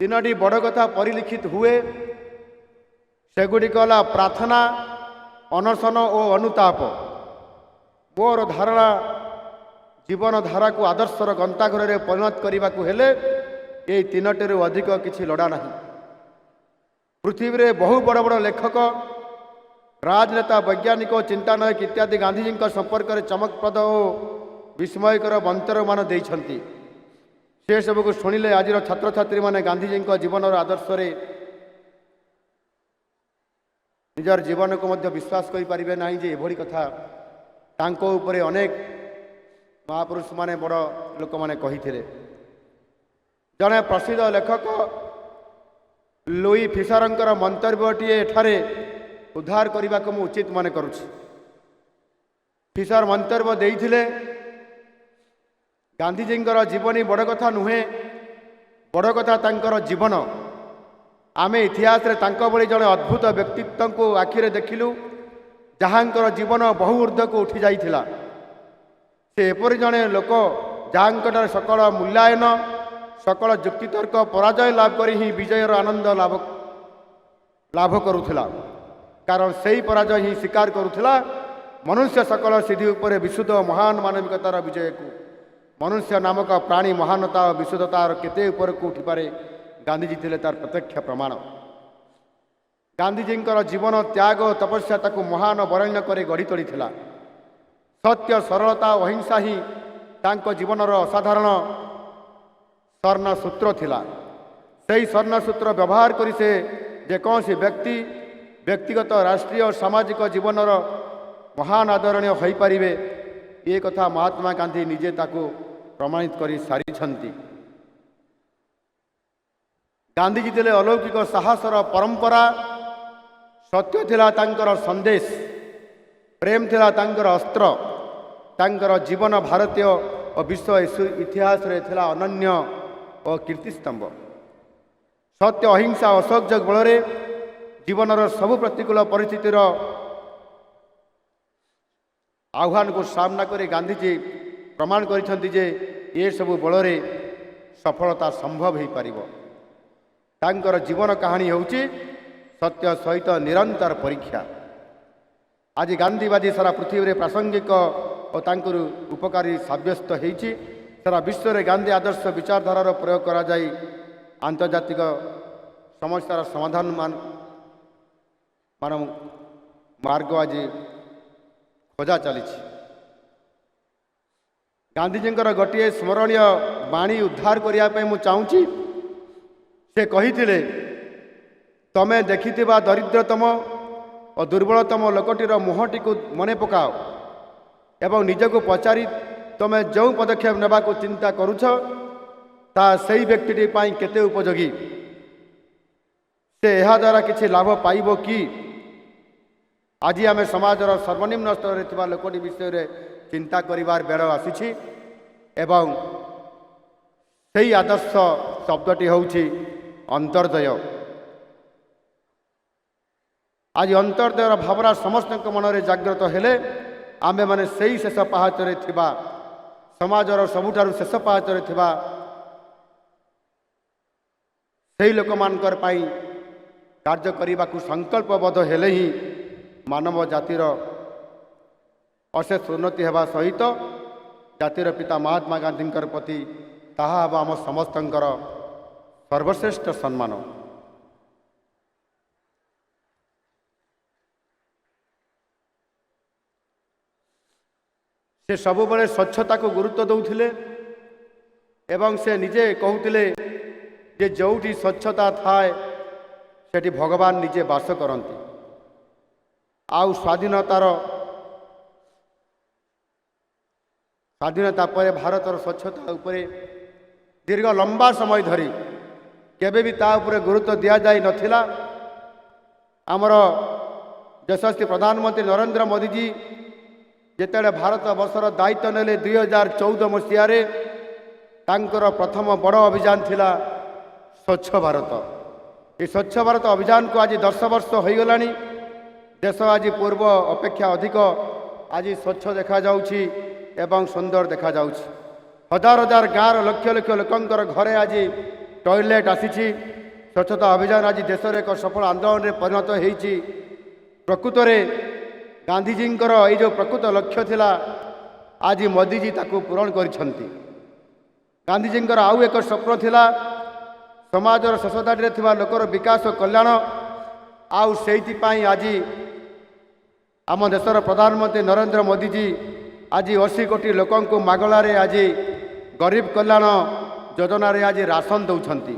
3ଟି ବଡ଼ କଥା ପରିଲିଖିତ ହୁଏ। ସେଗୁଡ଼ିକ ହେଲା ପ୍ରାର୍ଥନା, ଅନଶନ ଓ ଅନୁତାପ। ମୋର ଧାରଣା ଜୀବନ ଧାରାକୁ ଆଦର୍ଶର ଗନ୍ତାଘରରେ ପରିଣତ କରିବାକୁ ହେଲେ ଏହି 3ଟିରୁ ଅଧିକ କିଛି ଲୋଡ଼ା ନାହିଁ। ପୃଥିବୀରେ ବହୁ ବଡ଼ ବଡ଼ ଲେଖକ, ରାଜନେତା, ବୈଜ୍ଞାନିକ, ଚିନ୍ତାନାୟକ ଇତ୍ୟାଦି ଗାନ୍ଧିଜୀଙ୍କ ସମ୍ପର୍କରେ ଚମକପ୍ରଦ ଓ ବିସ୍ମୟକର ମନ୍ତବ୍ୟମାନ ଦେଇଛନ୍ତି। ସେସବୁକୁ ଶୁଣିଲେ ଆଜିର ଛାତ୍ରଛାତ୍ରୀମାନେ ଗାନ୍ଧିଜୀଙ୍କ ଜୀବନର ଆଦର୍ଶରେ ନିଜର ଜୀବନକୁ ମଧ୍ୟ ବିଶ୍ୱାସ କରିପାରିବେ ନାହିଁ ଯେ ଏଭଳି କଥା ତାଙ୍କ ଉପରେ ଅନେକ ମହାପୁରୁଷମାନେ, ବଡ଼ ଲୋକମାନେ କହିଥିଲେ। ଜଣେ ପ୍ରସିଦ୍ଧ ଲେଖକ ଲୁଇ ଫିସରଙ୍କର ମନ୍ତବ୍ୟଟିଏ ଏଠାରେ ଉଦ୍ଧାର କରିବାକୁ ମୁଁ ଉଚିତ ମନେ କରୁଛି। ଫିସର ମନ୍ତବ୍ୟ ଦେଇଥିଲେ, ଗାନ୍ଧିଜୀଙ୍କର ଜୀବନୀ ବଡ଼ କଥା ନୁହେଁ, ବଡ଼ କଥା ତାଙ୍କର ଜୀବନ। ଆମେ ଇତିହାସରେ ତାଙ୍କ ଭଳି ଜଣେ ଅଦ୍ଭୁତ ବ୍ୟକ୍ତିତ୍ୱଙ୍କୁ ଆଖିରେ ଦେଖିଲୁ ଯାହାଙ୍କର ଜୀବନ ବହୁ ଉର୍ଦ୍ଧ୍ୱକୁ ଉଠି ଯାଇଥିଲା। ସେ ଏପରି ଜଣେ ଲୋକ ଯାହାଙ୍କଠାରେ ସକଳ ମୂଲ୍ୟାୟନ, ସକଳ ଯୁକ୍ତିତର୍କ ପରାଜୟ ଲାଭ କରି ହିଁ ବିଜୟର ଆନନ୍ଦ ଲାଭ କରୁଥିଲା। କାରଣ ସେହି ପରାଜୟ ହିଁ ସ୍ୱୀକାର କରୁଥିଲା ମନୁଷ୍ୟ ସକଳ ସିଦ୍ଧି ଉପରେ ବିଶୁଦ୍ଧ ମହାନ ମାନବିକତାର ବିଜୟକୁ ମନୁଷ୍ୟ ନାମକ ପ୍ରାଣୀ ମହାନତା ଓ ବିଶୁଦ୍ଧତାର କେତେ ଉପରକୁ ଉଠିପାରେ ଗାନ୍ଧିଜୀ ଥିଲେ ତାର ପ୍ରତ୍ୟକ୍ଷ ପ୍ରମାଣ। ଗାନ୍ଧିଜୀଙ୍କର ଜୀବନ ତ୍ୟାଗ ଓ ତପସ୍ୟା ତାକୁ ମହାନ ବରେଣ୍ୟ କରି ଗଢ଼ି ତୋଳିଥିଲା। ସତ୍ୟ ସରଳତା ଓ ଅହିଂସା ହିଁ ତାଙ୍କ ଜୀବନର ଅସାଧାରଣ ସ୍ୱର୍ଣ୍ଣସୂତ୍ର ଥିଲା। ସେହି ସ୍ୱର୍ଣ୍ଣସୂତ୍ର ବ୍ୟବହାର କରି ସେ ଯେକୌଣସି ବ୍ୟକ୍ତିଗତ ରାଷ୍ଟ୍ରୀୟ ଓ ସାମାଜିକ ଜୀବନର ମହାନ ଆଦରଣୀୟ ହୋଇପାରିବେ ଏ କଥା ମହାତ୍ମା ଗାନ୍ଧୀ ନିଜେ ତାକୁ ପ୍ରମାଣିତ କରି ସାରିଛନ୍ତି। ଗାନ୍ଧିଜୀ ଥିଲେ ଅଲୌକିକ ସାହସର ପରମ୍ପରା। ସତ୍ୟ ଥିଲା ତାଙ୍କର ସନ୍ଦେଶ, ପ୍ରେମ ଥିଲା ତାଙ୍କର ଅସ୍ତ୍ର। ତାଙ୍କର ଜୀବନ ଭାରତୀୟ ଓ ବିଶ୍ୱ ଇତିହାସରେ ଥିଲା ଅନନ୍ୟ ଓ କୀର୍ତ୍ତିସ୍ତମ୍ଭ। ସତ୍ୟ ଅହିଂସା ଓ ଅସହଯୋଗ ବଳରେ ଜୀବନର ସବୁ ପ୍ରତିକୂଳ ପରିସ୍ଥିତିର ଆହ୍ୱାନକୁ ସାମ୍ନା କରି ଗାନ୍ଧିଜୀ ପ୍ରମାଣ କରିଛନ୍ତି ଯେ ଏସବୁ ବଳରେ ସଫଳତା ସମ୍ଭବ ହୋଇପାରିବ। ତାଙ୍କର ଜୀବନ କାହାଣୀ ହେଉଛି ସତ୍ୟ ସହିତ ନିରନ୍ତର ପରୀକ୍ଷା। ଆଜି ଗାନ୍ଧୀବାଦୀ ସାରା ପୃଥିବୀରେ ପ୍ରାସଙ୍ଗିକ ଓ ତାଙ୍କର ଉପକାରୀ ସାବ୍ୟସ୍ତ ହୋଇଛି। ସାରା ବିଶ୍ୱରେ ଗାନ୍ଧୀ ଆଦର୍ଶ ବିଚାରଧାରାର ପ୍ରୟୋଗ କରାଯାଇ ଆନ୍ତର୍ଜାତିକ ସମସ୍ୟାର ସମାଧାନ ମାର୍ଗ ଆଜି ଖୋଜା ଚାଲିଛି। ଗାନ୍ଧିଜୀଙ୍କର ଗୋଟିଏ ସ୍ମରଣୀୟ ବାଣୀ ଉଦ୍ଧାର କରିବା ପାଇଁ ମୁଁ ଚାହୁଁଛି। ସେ କହିଥିଲେ, ତମେ ଦେଖିଥିବା ଦରିଦ୍ରତମ ଓ ଦୁର୍ବଳତମ ଲୋକଟିର ମୁହଁଟିକୁ ମନେ ପକାଅ ଏବଂ ନିଜକୁ ପଚାରି ତମେ ଯେଉଁ ପଦକ୍ଷେପ ନେବାକୁ ଚିନ୍ତା କରୁଛ ତାହା ସେହି ବ୍ୟକ୍ତିଟି ପାଇଁ କେତେ ଉପଯୋଗୀ। ସେ ଏହାଦ୍ୱାରା କିଛି ଲାଭ ପାଇବ କି? ଆଜି ଆମେ ସମାଜର ସର୍ବନିମ୍ନ ସ୍ତରରେ ଥିବା ଲୋକଟି ବିଷୟରେ ଚିନ୍ତା କରିବାର ବେଳ ଆସିଛି ଏବଂ ସେହି ଆଦର୍ଶ ଶବ୍ଦଟି ହେଉଛି ଅନ୍ତର୍ଦୟ। ଆଜି ଅନ୍ତର୍ଦୟର ଭାବନା ସମସ୍ତଙ୍କ ମନରେ ଜାଗ୍ରତ ହେଲେ ଆମ୍ଭେମାନେ ସେହି ଶେଷ ପାହାଚରେ ଥିବା ସମାଜର ସବୁଠାରୁ ଶେଷ ପାହାଚରେ ଥିବା ସେହି ଲୋକମାନଙ୍କର ପାଇଁ କାର୍ଯ୍ୟ କରିବାକୁ ସଂକଳ୍ପବଦ୍ଧ ହେଲେ ହିଁ ମାନବ ଜାତିର ଅଶେଷ ଉନ୍ନତି ହେବା ସହିତ ଜାତିର ପିତା ମହାତ୍ମା ଗାନ୍ଧୀଙ୍କର ପ୍ରତି ତାହା ହେବ ଆମ ସମସ୍ତଙ୍କର ସର୍ବଶ୍ରେଷ୍ଠ ସମ୍ମାନ। ସେ ସବୁବେଳେ ସ୍ୱଚ୍ଛତାକୁ ଗୁରୁତ୍ୱ ଦେଉଥିଲେ ଏବଂ ସେ ନିଜେ କହୁଥିଲେ ଯେ ଯେଉଁଠି ସ୍ୱଚ୍ଛତା ଥାଏ ସେଠି ଭଗବାନ ନିଜେ ବାସ କରନ୍ତି। ଆଉ ସ୍ୱାଧୀନତା ପରେ ଭାରତର ସ୍ୱଚ୍ଛତା ଉପରେ ଦୀର୍ଘ ଲମ୍ବା ସମୟ ଧରି କେବେ ବି ତା ଉପରେ ଗୁରୁତ୍ୱ ଦିଆଯାଇ ନଥିଲା। ଆମର ଯଶସ୍ୱୀ ପ୍ରଧାନମନ୍ତ୍ରୀ ନରେନ୍ଦ୍ର ମୋଦିଜୀ ଯେତେବେଳେ ଭାରତ ବର୍ଷର ଦାୟିତ୍ୱ ନେଲେ 2014 ମସିହାରେ ତାଙ୍କର ପ୍ରଥମ ବଡ଼ ଅଭିଯାନ ଥିଲା ସ୍ୱଚ୍ଛ ଭାରତ। ଏ ସ୍ୱଚ୍ଛ ଭାରତ ଅଭିଯାନକୁ ଆଜି 10 ବର୍ଷ ହୋଇଗଲାଣି। ଦେଶ ଆଜି ପୂର୍ବ ଅପେକ୍ଷା ଅଧିକ ଆଜି ସ୍ୱଚ୍ଛ ଦେଖାଯାଉଛି ଏବଂ ସୁନ୍ଦର ଦେଖାଯାଉଛି। ହଜାର ହଜାର ଗାଁର ଲକ୍ଷ ଲକ୍ଷ ଲୋକଙ୍କର ଘରେ ଆଜି ଟଏଲେଟ୍ ଆସିଛି। ସ୍ୱଚ୍ଛତା ଅଭିଯାନ ଆଜି ଦେଶରେ ଏକ ସଫଳ ଆନ୍ଦୋଳନରେ ପରିଣତ ହୋଇଛି। ପ୍ରକୃତରେ ଗାନ୍ଧିଜୀଙ୍କର ଏଇ ଯେଉଁ ପ୍ରକୃତ ଲକ୍ଷ୍ୟ ଥିଲା ଆଜି ମୋଦିଜୀ ତାକୁ ପୂରଣ କରିଛନ୍ତି। ଗାନ୍ଧିଜୀଙ୍କର ଆଉ ଏକ ସ୍ୱପ୍ନ ଥିଲା ସମାଜର ଶେଷ ଧାଡ଼ିରେ ଥିବା ଲୋକର ବିକାଶ ଓ କଲ୍ୟାଣ। ଆଉ ସେଇଥିପାଇଁ ଆଜି ଆମ ଦେଶର ପ୍ରଧାନମନ୍ତ୍ରୀ ନରେନ୍ଦ୍ର ମୋଦିଜୀ ଆଜି 80 କୋଟି ଲୋକଙ୍କୁ ମାଗଣାରେ ଆଜି ଗରିବ କଲ୍ୟାଣ ଯୋଜନାରେ ଆଜି ରାସନ ଦେଉଛନ୍ତି।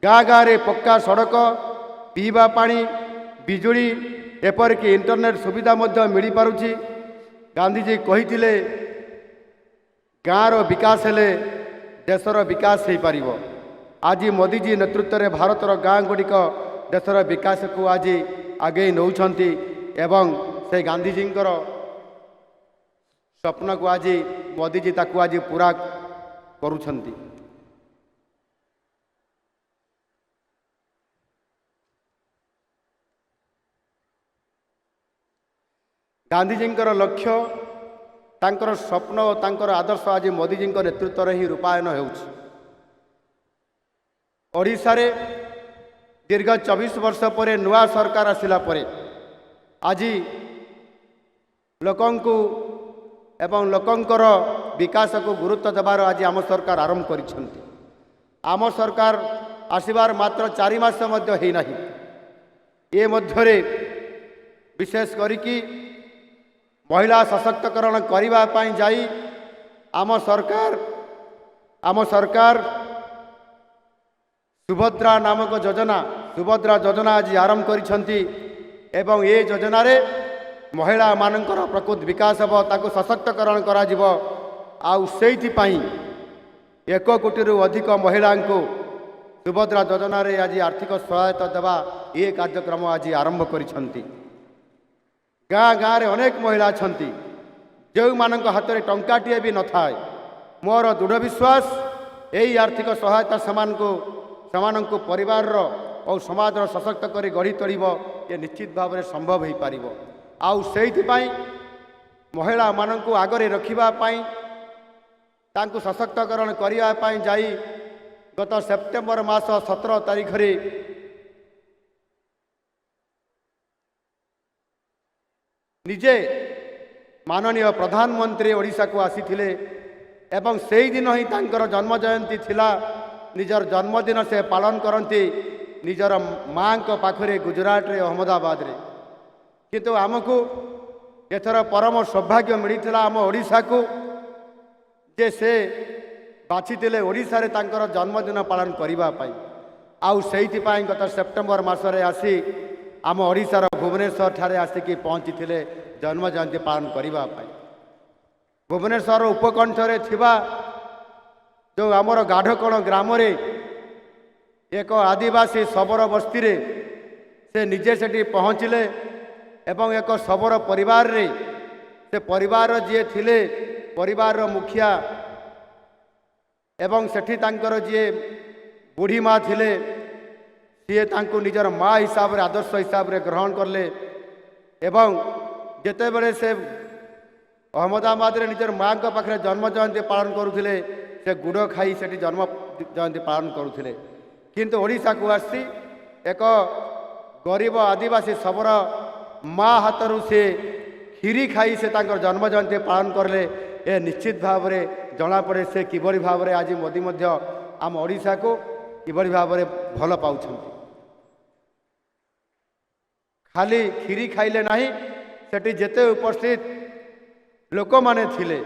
ଗାଁ ଗାଁରେ ପକ୍କା ସଡ଼କ, ପିଇବା ପାଣି, ବିଜୁଳି ଏପରିକି ଇଣ୍ଟରନେଟ୍ ସୁବିଧା ମଧ୍ୟ ମିଳିପାରୁଛି। ଗାନ୍ଧିଜୀ କହିଥିଲେ ଗାଁର ବିକାଶ ହେଲେ ଦେଶର ବିକାଶ ହୋଇପାରିବ। ଆଜି ମୋଦିଜୀ ନେତୃତ୍ୱରେ ଭାରତର ଗାଁ ଗୁଡ଼ିକ ଦେଶର ବିକାଶକୁ ଆଜି ଆଗେଇ ନେଉଛନ୍ତି ଏବଂ ସେ ଗାନ୍ଧିଜୀଙ୍କର ସ୍ୱପ୍ନକୁ ଆଜି ମୋଦିଜୀ ତାକୁ ଆଜି ପୁରା କରୁଛନ୍ତି। ଗାନ୍ଧିଜୀଙ୍କର ଲକ୍ଷ୍ୟ, ତାଙ୍କର ସ୍ୱପ୍ନ ଓ ତାଙ୍କର ଆଦର୍ଶ ଆଜି ମୋଦିଜୀଙ୍କ ନେତୃତ୍ୱରେ ହିଁ ରୂପାୟନ ହେଉଛି। ଓଡ଼ିଶାରେ ଦୀର୍ଘ 24 ବର୍ଷ ପରେ ନୂଆ ସରକାର ଆସିଲା ପରେ ଆଜି ଲୋକଙ୍କୁ ଏବଂ ଲୋକଙ୍କର ବିକାଶକୁ ଗୁରୁତ୍ୱ ଦେବାର ଆଜି ଆମ ସରକାର ଆରମ୍ଭ କରିଛନ୍ତି। ଆମ ସରକାର ଆସିବାର ମାତ୍ର 4 ମାସ ମଧ୍ୟ ହୋଇନାହିଁ। ଏ ମଧ୍ୟରେ ବିଶେଷ କରିକି ମହିଳା ସଶକ୍ତିକରଣ କରିବା ପାଇଁ ଯାଇ ଆମ ସରକାର ସୁଭଦ୍ରା ନାମକ ସୁଭଦ୍ରା ଯୋଜନା ଆଜି ଆରମ୍ଭ କରିଛନ୍ତି ଏବଂ ଏ ଯୋଜନାରେ ମହିଳାମାନଙ୍କର ପ୍ରକୃତ ବିକାଶ ହେବ, ତାକୁ ସଶକ୍ତିକରଣ କରାଯିବ। ଆଉ ସେଇଥିପାଇଁ 1 କୋଟିରୁ ଅଧିକ ମହିଳାଙ୍କୁ ସୁଭଦ୍ରା ଯୋଜନାରେ ଆଜି ଆର୍ଥିକ ସହାୟତା ଦେବା ଏ କାର୍ଯ୍ୟକ୍ରମ ଆଜି ଆରମ୍ଭ କରିଛନ୍ତି। ଗାଁ ଗାଁରେ ଅନେକ ମହିଳା ଅଛନ୍ତି ଯେଉଁମାନଙ୍କ ହାତରେ ଟଙ୍କାଟିଏ ବି ନଥାଏ। ମୋର ଦୃଢ଼ ବିଶ୍ୱାସ ଏହି ଆର୍ଥିକ ସହାୟତା ସେମାନଙ୍କୁ ପରିବାରର ଓ ସମାଜର ସଶକ୍ତ କରି ଗଢ଼ି ତୋଳିବ। ଏ ନିଶ୍ଚିତ ଭାବରେ ସମ୍ଭବ ହୋଇପାରିବ। ଆଉ ସେଇଥିପାଇଁ ମହିଳାମାନଙ୍କୁ ଆଗରେ ରଖିବା ପାଇଁ, ତାଙ୍କୁ ସଶକ୍ତିକରଣ କରିବା ପାଇଁ ଯାଇ ଗତ ସେପ୍ଟେମ୍ବର ମାସ 17 ତାରିଖରେ ନିଜେ ମାନନୀୟ ପ୍ରଧାନମନ୍ତ୍ରୀ ଓଡ଼ିଶାକୁ ଆସିଥିଲେ ଏବଂ ସେଇଦିନ ହିଁ ତାଙ୍କର ଜନ୍ମ ଜୟନ୍ତୀ ଥିଲା। ନିଜର ଜନ୍ମଦିନ ସେ ପାଳନ କରନ୍ତି ନିଜର ମାଙ୍କ ପାଖରେ ଗୁଜରାଟରେ, ଅହମ୍ମଦାବାଦରେ। କିନ୍ତୁ ଆମକୁ ଏଥର ପରମ ସୌଭାଗ୍ୟ ମିଳିଥିଲା ଆମ ଓଡ଼ିଶାକୁ, ଯେ ସେ ବାଛିଥିଲେ ଓଡ଼ିଶାରେ ତାଙ୍କର ଜନ୍ମଦିନ ପାଳନ କରିବା ପାଇଁ। ଆଉ ସେଇଥିପାଇଁ ଗତ ସେପ୍ଟେମ୍ବର ମାସରେ ଆସି ଆମ ଓଡ଼ିଶାର ଭୁବନେଶ୍ୱର ଠାରେ ଆସିକି ପହଞ୍ଚିଥିଲେ ଜନ୍ମ ଜୟନ୍ତୀ ପାଳନ କରିବା ପାଇଁ। ଭୁବନେଶ୍ୱର ଉପକଣ୍ଠରେ ଥିବା ଯେଉଁ ଆମର ଗାଢ଼କଣ ଗ୍ରାମରେ ଏକ ଆଦିବାସୀ ଶବର ବସ୍ତିରେ ସେ ନିଜେ ସେଠି ପହଞ୍ଚିଲେ ଏବଂ ଏକ ଶବର ପରିବାରରେ, ସେ ପରିବାରର ଯିଏ ଥିଲେ ପରିବାରର ମୁଖିଆ ଏବଂ ସେଠି ତାଙ୍କର ଯିଏ ବୁଢ଼ୀ ମା ଥିଲେ, ସିଏ ତାଙ୍କୁ ନିଜର ମା ହିସାବରେ, ଆଦର୍ଶ ହିସାବରେ ଗ୍ରହଣ କଲେ। ଏବଂ ଯେତେବେଳେ ସେ ଅହମ୍ମଦାବାଦରେ ନିଜର ମାଙ୍କ ପାଖରେ ଜନ୍ମ ଜୟନ୍ତୀ ପାଳନ କରୁଥିଲେ, ସେ ଗୁଡ଼ ଖାଇ ସେଠି ଜନ୍ମ ଜୟନ୍ତୀ ପାଳନ କରୁଥିଲେ। କିନ୍ତୁ ଓଡ଼ିଶାକୁ ଆସି ଏକ ଗରିବ ଆଦିବାସୀ ଶବର ମା ହାତରୁ ସେ କ୍ଷୀରି ଖାଇ ସେ ତାଙ୍କର ଜନ୍ମ ଜୟନ୍ତୀ ପାଳନ କଲେ। ଏ ନିଶ୍ଚିତ ଭାବରେ ଜଣାପଡ଼େ ସେ କିଭଳି ଭାବରେ ଆଜି ମୋଦି ମଧ୍ୟ ଆମ ଓଡ଼ିଶାକୁ କିଭଳି ଭାବରେ ଭଲ ପାଉଛନ୍ତି। ଖାଲି କ୍ଷୀରି ଖାଇଲେ ନାହିଁ, ସେଠି ଯେତେ ଉପସ୍ଥିତ ଲୋକମାନେ ଥିଲେ,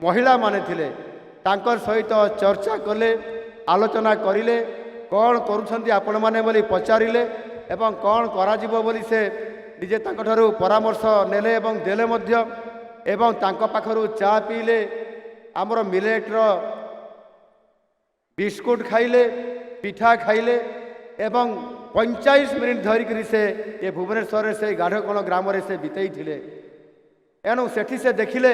ମହିଳାମାନେ ଥିଲେ, ତାଙ୍କ ସହିତ ଚର୍ଚ୍ଚା କଲେ, ଆଲୋଚନା କରିଲେ, କ'ଣ କରୁଛନ୍ତି ଆପଣମାନେ ବୋଲି ପଚାରିଲେ ଏବଂ କ'ଣ କରାଯିବ ବୋଲି ସେ ନିଜେ ତାଙ୍କଠାରୁ ପରାମର୍ଶ ନେଲେ ଏବଂ ଦେଲେ ମଧ୍ୟ। ଏବଂ ତାଙ୍କ ପାଖରୁ ଚା ପିଇଲେ, ଆମର ମିଲେଟ୍ର ବିସ୍କୁଟ ଖାଇଲେ, ପିଠା ଖାଇଲେ ଏବଂ 45 ମିନିଟ୍ ଧରିକରି ସେ ଏ ଭୁବନେଶ୍ୱରରେ ସେ ଗାଢ଼କଣ ଗ୍ରାମରେ ସେ ବିତେଇଥିଲେ। ଏଣୁ ସେଠି ସେ ଦେଖିଲେ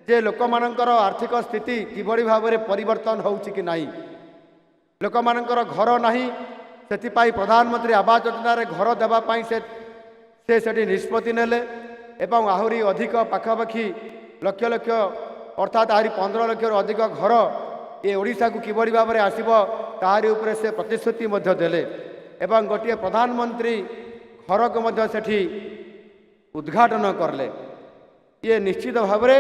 ଯେ ଲୋକମାନଙ୍କର ଆର୍ଥିକ ସ୍ଥିତି କିଭଳି ଭାବରେ ପରିବର୍ତ୍ତନ ହେଉଛି କି ନାହିଁ। ଲୋକମାନଙ୍କର ଘର ନାହିଁ, ସେଥିପାଇଁ ପ୍ରଧାନମନ୍ତ୍ରୀ ଆବାସ ଯୋଜନାରେ ଘର ଦେବା ପାଇଁ ସେ ସେଠି ନିଷ୍ପତ୍ତି ନେଲେ ଏବଂ ଆହୁରି ଅଧିକ ପାଖାପାଖି ଲକ୍ଷ ଲକ୍ଷ ଅର୍ଥାତ୍ ଆହୁରି 15 ଲକ୍ଷରୁ ଅଧିକ ଘର ଏ ଓଡ଼ିଶାକୁ କିଭଳି ଭାବରେ ଆସିବ ତାହାରି ଉପରେ ସେ ପ୍ରତିଶ୍ରୁତି ମଧ୍ୟ ଦେଲେ ଏବଂ ଗୋଟିଏ ପ୍ରଧାନମନ୍ତ୍ରୀ ଘରକୁ ମଧ୍ୟ ସେଠି ଉଦ୍ଘାଟନ କଲେ। ଇଏ ନିଶ୍ଚିତ ଭାବରେ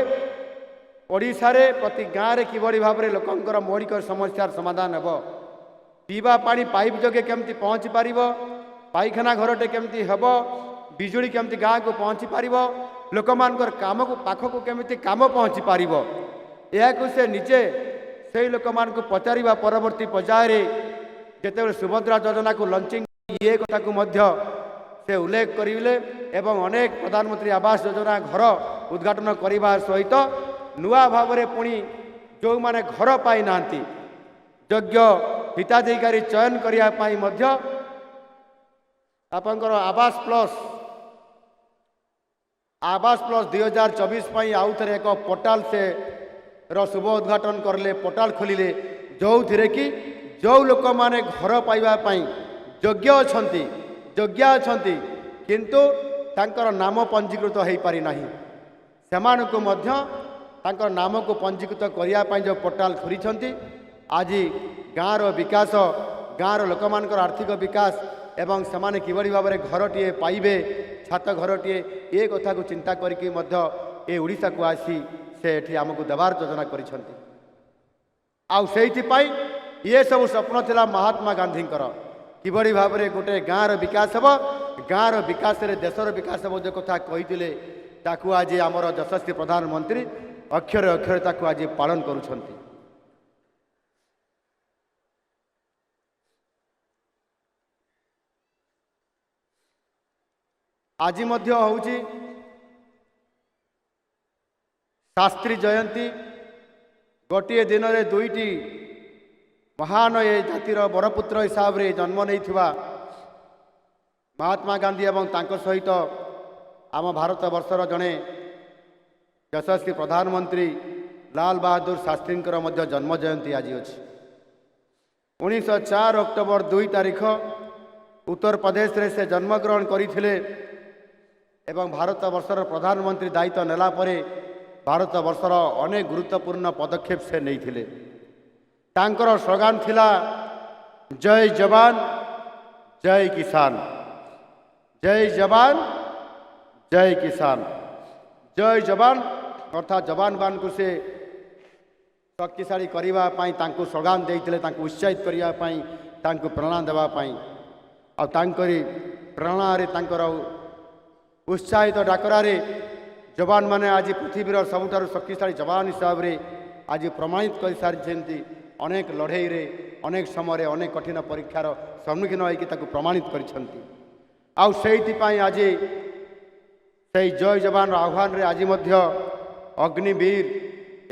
ଓଡ଼ିଶାରେ ପ୍ରତି ଗାଁରେ କିଭଳି ଭାବରେ ଲୋକଙ୍କର ମୌଳିକ ସମସ୍ୟାର ସମାଧାନ ହେବ। ପିଇବା ପାଣି ପାଇପ୍ ଯୋଗେ କେମିତି ପହଞ୍ଚି ପାରିବ, ପାଇଖାନା ଘରଟେ କେମିତି ହେବ, ବିଜୁଳି କେମିତି ଗାଁକୁ ପହଞ୍ଚି ପାରିବ, ଲୋକମାନଙ୍କର କାମକୁ ପାଖକୁ କେମିତି କାମ ପହଞ୍ଚି ପାରିବ, ଏହାକୁ ସେ ନିଜେ ସେହି ଲୋକମାନଙ୍କୁ ପଚାରିବା ପରବର୍ତ୍ତୀ ପର୍ଯ୍ୟାୟରେ ଯେତେବେଳେ ସୁଭଦ୍ରା ଯୋଜନାକୁ ଲଞ୍ଚିଂ ଏ କଥାକୁ ମଧ୍ୟ ସେ ଉଲ୍ଲେଖ କରିଲେ ଏବଂ ଅନେକ ପ୍ରଧାନମନ୍ତ୍ରୀ ଆବାସ ଯୋଜନା ଘର ଉଦ୍ଘାଟନ କରିବା ସହିତ ନୂଆ ଭାବରେ ପୁଣି ଯେଉଁମାନେ ଘର ପାଇନାହାନ୍ତି ଯୋଗ୍ୟ ହିତାଧିକାରୀ ଚୟନ କରିବା ପାଇଁ ମଧ୍ୟ ଆପଣଙ୍କର ଆବାସ ପ୍ଲସ୍ 2024 ପାଇଁ ଆଉ ଥରେ ଏକ ପୋର୍ଟାଲ ସେ शुभ उद्घाटन करले, पोर्टाल खोलिले, जो कि जो लोक माने घर पाइबा पाई योग्य अछंती किंतु तांकर नाम पंजीकृत हो पारि नाही, सेमानकु मध्य तांकर नाम को पंजीकृत करिया पाई जो पोर्टाल खोलिछंती। आज गाँर विकास, गाँर लोक मानकर आर्थिक विकास एवं सेमाने किभଳି भाबरे घरटीए पाइबे ଛାତ ଘରଟିଏ ଏ କଥାକୁ ଚିନ୍ତା କରିକି ମଧ୍ୟ ଏ ଓଡ଼ିଶାକୁ ଆସି ସେ ଏଠି ଆମକୁ ଦେବାର ଯୋଜନା କରିଛନ୍ତି। ଆଉ ସେଇଥିପାଇଁ ଇଏ ସବୁ ସ୍ୱପ୍ନ ଥିଲା ମହାତ୍ମା ଗାନ୍ଧୀଙ୍କର, କିଭଳି ଭାବରେ ଗୋଟେ ଗାଁର ବିକାଶ ହେବ, ଗାଁର ବିକାଶରେ ଦେଶର ବିକାଶ ହେବ ଯେ କଥା କହିଥିଲେ, ତାକୁ ଆଜି ଆମର ଯଶସ୍ୱୀ ପ୍ରଧାନମନ୍ତ୍ରୀ ଅକ୍ଷରେ ଅକ୍ଷରେ ତାକୁ ଆଜି ପାଳନ କରୁଛନ୍ତି। ଆଜି ମଧ୍ୟ ହେଉଛି ଶାସ୍ତ୍ରୀ ଜୟନ୍ତୀ। ଗୋଟିଏ ଦିନରେ ଦୁଇଟି ମହାନ ଏ ଜାତିର ବରପୁତ୍ର ହିସାବରେ ଜନ୍ମ ନେଇଥିବା ମହାତ୍ମା ଗାନ୍ଧୀ ଏବଂ ତାଙ୍କ ସହିତ ଆମ ଭାରତ ବର୍ଷର ଜଣେ ଯଶସ୍ୱୀ ପ୍ରଧାନମନ୍ତ୍ରୀ ଲାଲ ବାହାଦୁର ଶାସ୍ତ୍ରୀଙ୍କର ମଧ୍ୟ ଜନ୍ମ ଜୟନ୍ତୀ ଆଜି ଅଛି। 1904 ଅକ୍ଟୋବର 2 ତାରିଖ ଉତ୍ତରପ୍ରଦେଶରେ ସେ ଜନ୍ମଗ୍ରହଣ କରିଥିଲେ ଏବଂ ଭାରତ ବର୍ଷର ପ୍ରଧାନମନ୍ତ୍ରୀ ଦାୟିତ୍ୱ ନେଲା ପରେ ଭାରତ ବର୍ଷର ଅନେକ ଗୁରୁତ୍ୱପୂର୍ଣ୍ଣ ପଦକ୍ଷେପ ସେ ନେଇଥିଲେ। ତାଙ୍କର ସ୍ଲୋଗାନ ଥିଲା ଜୟ ଯବାନ ଜୟ କିଷାନ, ଜୟ ଯବାନ ଜୟ କିଷାନ। ଜୟ ଯବାନ ଅର୍ଥାତ୍ ଯବାନମାନଙ୍କୁ ସେ ଶକ୍ତିଶାଳୀ କରିବା ପାଇଁ ତାଙ୍କୁ ସ୍ଲୋଗାନ ଦେଇଥିଲେ, ତାଙ୍କୁ ଉତ୍ସାହିତ କରିବା ପାଇଁ, ତାଙ୍କୁ ପ୍ରେରଣା ଦେବା ପାଇଁ। ଆଉ ତାଙ୍କରି ପ୍ରେରଣାରେ ତାଙ୍କର ଉତ୍ସାହିତ ଡାକରାରେ ଯବାନମାନେ ଆଜି ପୃଥିବୀର ସବୁଠାରୁ ଶକ୍ତିଶାଳୀ ଯବାନ ହିସାବରେ ଆଜି ପ୍ରମାଣିତ କରିସାରିଛନ୍ତି। ଅନେକ ଲଢ଼େଇରେ, ଅନେକ ସମୟରେ, ଅନେକ କଠିନ ପରୀକ୍ଷାର ସମ୍ମୁଖୀନ ହୋଇକି ତାକୁ ପ୍ରମାଣିତ କରିଛନ୍ତି। ଆଉ ସେଇଥିପାଇଁ ଆଜି ସେଇ ଜୟ ଯବାନର ଆହ୍ୱାନରେ ଆଜି ମଧ୍ୟ ଅଗ୍ନିବୀର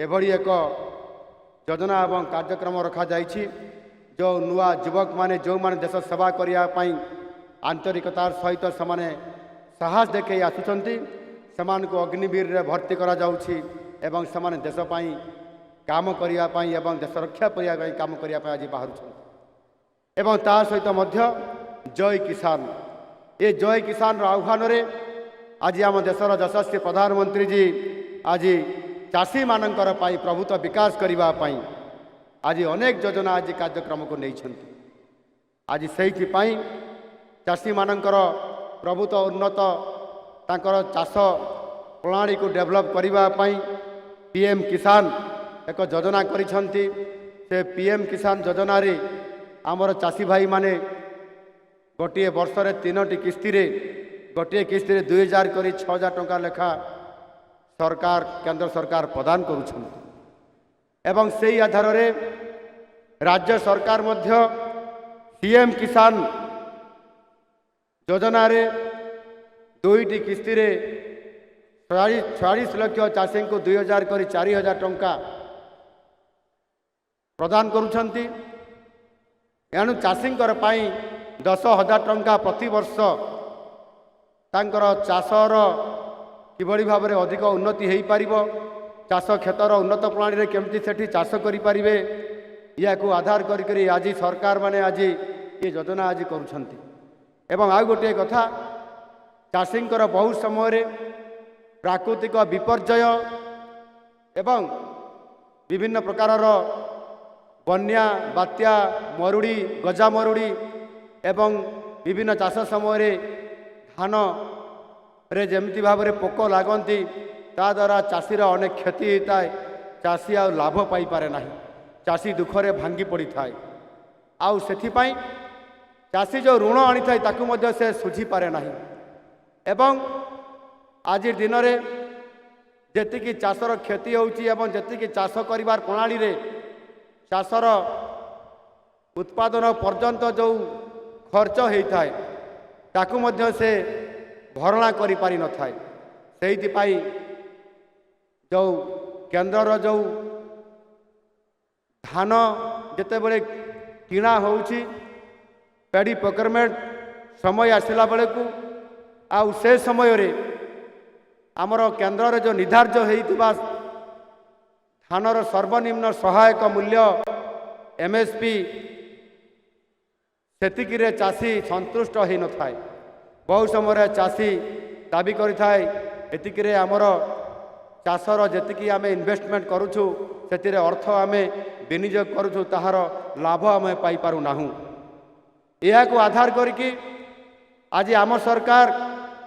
ଏଭଳି ଏକ ଯୋଜନା ଏବଂ କାର୍ଯ୍ୟକ୍ରମ ରଖାଯାଇଛି। ଯେଉଁ ନୂଆ ଯୁବକମାନେ ଯେଉଁମାନେ ଦେଶ ସେବା କରିବା ପାଇଁ ଆନ୍ତରିକତାର ସହିତ ସେମାନେ ସାହସ ଦେଖାଇ ଆସୁଛନ୍ତି, ସେମାନଙ୍କୁ ଅଗ୍ନିବୀରରେ ଭର୍ତ୍ତି କରାଯାଉଛି ଏବଂ ସେମାନେ ଦେଶ ପାଇଁ କାମ କରିବା ପାଇଁ ଏବଂ ଦେଶ ରକ୍ଷା କରିବା ପାଇଁ କାମ କରିବା ପାଇଁ ଆଜି ବାହାରୁଛନ୍ତି। ଏବଂ ତା ସହିତ ମଧ୍ୟ ଜୟ କିଷାନ, ଏ ଜୟ କିଷାନର ଆହ୍ୱାନରେ ଆଜି ଆମ ଦେଶର ଯଶସ୍ୱୀ ପ୍ରଧାନମନ୍ତ୍ରୀଜୀ ଆଜି ଚାଷୀମାନଙ୍କର ପାଇଁ ପ୍ରଭୁତ୍ୱ ବିକାଶ କରିବା ପାଇଁ ଆଜି ଅନେକ ଯୋଜନା ଆଜି କାର୍ଯ୍ୟକ୍ରମକୁ ନେଇଛନ୍ତି। ଆଜି ସେଇଥିପାଇଁ ଚାଷୀମାନଙ୍କର ପ୍ରଭୁତ୍ୱ ଉନ୍ନତ, ତାଙ୍କର ଚାଷ ପ୍ରଣାଳୀକୁ ଡେଭଲପ୍ କରିବା ପାଇଁ PM କିଷାନ ଏକ ଯୋଜନା କରିଛନ୍ତି। ସେ PM କିଷାନ ଯୋଜନାରେ ଆମର ଚାଷୀ ଭାଇମାନେ ଗୋଟିଏ ବର୍ଷରେ 3ଟି କିସ୍ତିରେ, ଗୋଟିଏ କିସ୍ତିରେ 2000 କରି 6000 ଟଙ୍କା ଲେଖା ସରକାର, କେନ୍ଦ୍ର ସରକାର ପ୍ରଦାନ କରୁଛନ୍ତି। ଏବଂ ସେହି ଆଧାରରେ ରାଜ୍ୟ ସରକାର ମଧ୍ୟ PM କିଷାନ ଯୋଜନାରେ 2ଟି କିସ୍ତିରେ 46 ଲକ୍ଷ ଚାଷୀଙ୍କୁ 2000 କରି 4000 ଟଙ୍କା ପ୍ରଦାନ କରୁଛନ୍ତି। ଏଣୁ ଚାଷୀଙ୍କର ପାଇଁ 10,000 ଟଙ୍କା ପ୍ରତିବର୍ଷ ତାଙ୍କର ଚାଷର କିଭଳି ଭାବରେ ଅଧିକ ଉନ୍ନତି ହୋଇପାରିବ, ଚାଷ କ୍ଷେତ୍ର ଉନ୍ନତ ପ୍ରଣାଳୀରେ କେମିତି ସେଠି ଚାଷ କରିପାରିବେ, ଏହାକୁ ଆଧାର କରିକରି ଆଜି ସରକାରମାନେ ଆଜି ଏ ଯୋଜନା ଆଜି କରୁଛନ୍ତି। ଏବଂ ଆଉ ଗୋଟିଏ କଥା, ଚାଷୀଙ୍କର ବହୁ ସମୟରେ ପ୍ରାକୃତିକ ବିପର୍ଯ୍ୟୟ ଏବଂ ବିଭିନ୍ନ ପ୍ରକାରର ବନ୍ୟା, ବାତ୍ୟା, ମରୁଡ଼ି, ଗଜା ମରୁଡ଼ି ଏବଂ ବିଭିନ୍ନ ଚାଷ ସମୟରେ ଧାନରେ ଯେମିତି ଭାବରେ ପୋକ ଲାଗନ୍ତି, ତାଦ୍ୱାରା ଚାଷୀର ଅନେକ କ୍ଷତି ହୋଇଥାଏ। ଚାଷୀ ଆଉ ଲାଭ ପାଇପାରେ ନାହିଁ, ଚାଷୀ ଦୁଃଖରେ ଭାଙ୍ଗି ପଡ଼ିଥାଏ। ଆଉ ସେଥିପାଇଁ ଚାଷୀ ଯେଉଁ ଋଣ ଆଣିଥାଏ ତାକୁ ମଧ୍ୟ ସେ ଶୁଝିପାରେ ନାହିଁ। ଏବଂ ଆଜି ଦିନରେ ଯେତିକି ଚାଷର କ୍ଷତି ହେଉଛି ଏବଂ ଯେତିକି ଚାଷ କରିବାର ପ୍ରଣାଳୀରେ ଚାଷର ଉତ୍ପାଦନ ପର୍ଯ୍ୟନ୍ତ ଯେଉଁ ଖର୍ଚ୍ଚ ହୋଇଥାଏ ତାକୁ ମଧ୍ୟ ସେ ଭରଣା କରିପାରିନଥାଏ। ସେଇଥିପାଇଁ ଯେଉଁ କେନ୍ଦ୍ରର ଯେଉଁ ଧାନ ଯେତେବେଳେ କିଣା ହେଉଛି, ପ୍ୟାଡି ପ୍ରୋକ୍ୟୁରମେଣ୍ଟ ସମୟ ଆସିଲା ବେଳକୁ ଆଉ ସେ ସମୟରେ ଆମର କେନ୍ଦ୍ରରେ ଯେଉଁ ନିର୍ଦ୍ଧାରିତ ହୋଇଥିବା ଧାନର ସର୍ବନିମ୍ନ ସହାୟକ ମୂଲ୍ୟ MSP ସେତିକିରେ ଚାଷୀ ସନ୍ତୁଷ୍ଟ ହୋଇନଥାଏ। ବହୁ ସମୟରେ ଚାଷୀ ଦାବି କରିଥାଏ ଏତିକିରେ ଆମର ଚାଷର ଯେତିକି ଆମେ ଇନଭେଷ୍ଟମେଣ୍ଟ କରୁଛୁ, ସେଥିରେ ଅର୍ଥ ଆମେ ବିନିଯୋଗ କରୁଛୁ, ତାହାର ଲାଭ ଆମେ ପାଇପାରୁନାହୁଁ। ଏହାକୁ ଆଧାର କରିକି ଆଜି ଆମ ସରକାର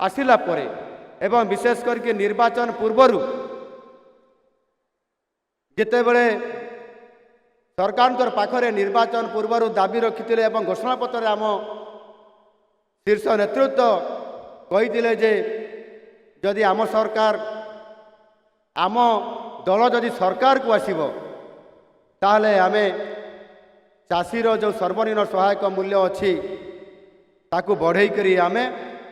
ଆସିଲା ପରେ ଏବଂ ବିଶେଷ କରିକି ନିର୍ବାଚନ ପୂର୍ବରୁ ଯେତେବେଳେ ସରକାରଙ୍କର ପାଖରେ ନିର୍ବାଚନ ପୂର୍ବରୁ ଦାବି ରଖିଥିଲେ ଏବଂ ଘୋଷଣାପତ୍ରରେ ଆମ ଶୀର୍ଷ ନେତୃତ୍ୱ କହିଥିଲେ ଯେ ଯଦି ଆମ ସରକାର ଆମ ଦଳ ଯଦି ସରକାରକୁ ଆସିବ ତାହେଲେ ଆମେ ଚାଷୀର ଯେଉଁ ସର୍ବନିମ୍ନ ସହାୟକ ମୂଲ୍ୟ ଅଛି ତାକୁ ବଢ଼େଇ କରି ଆମେ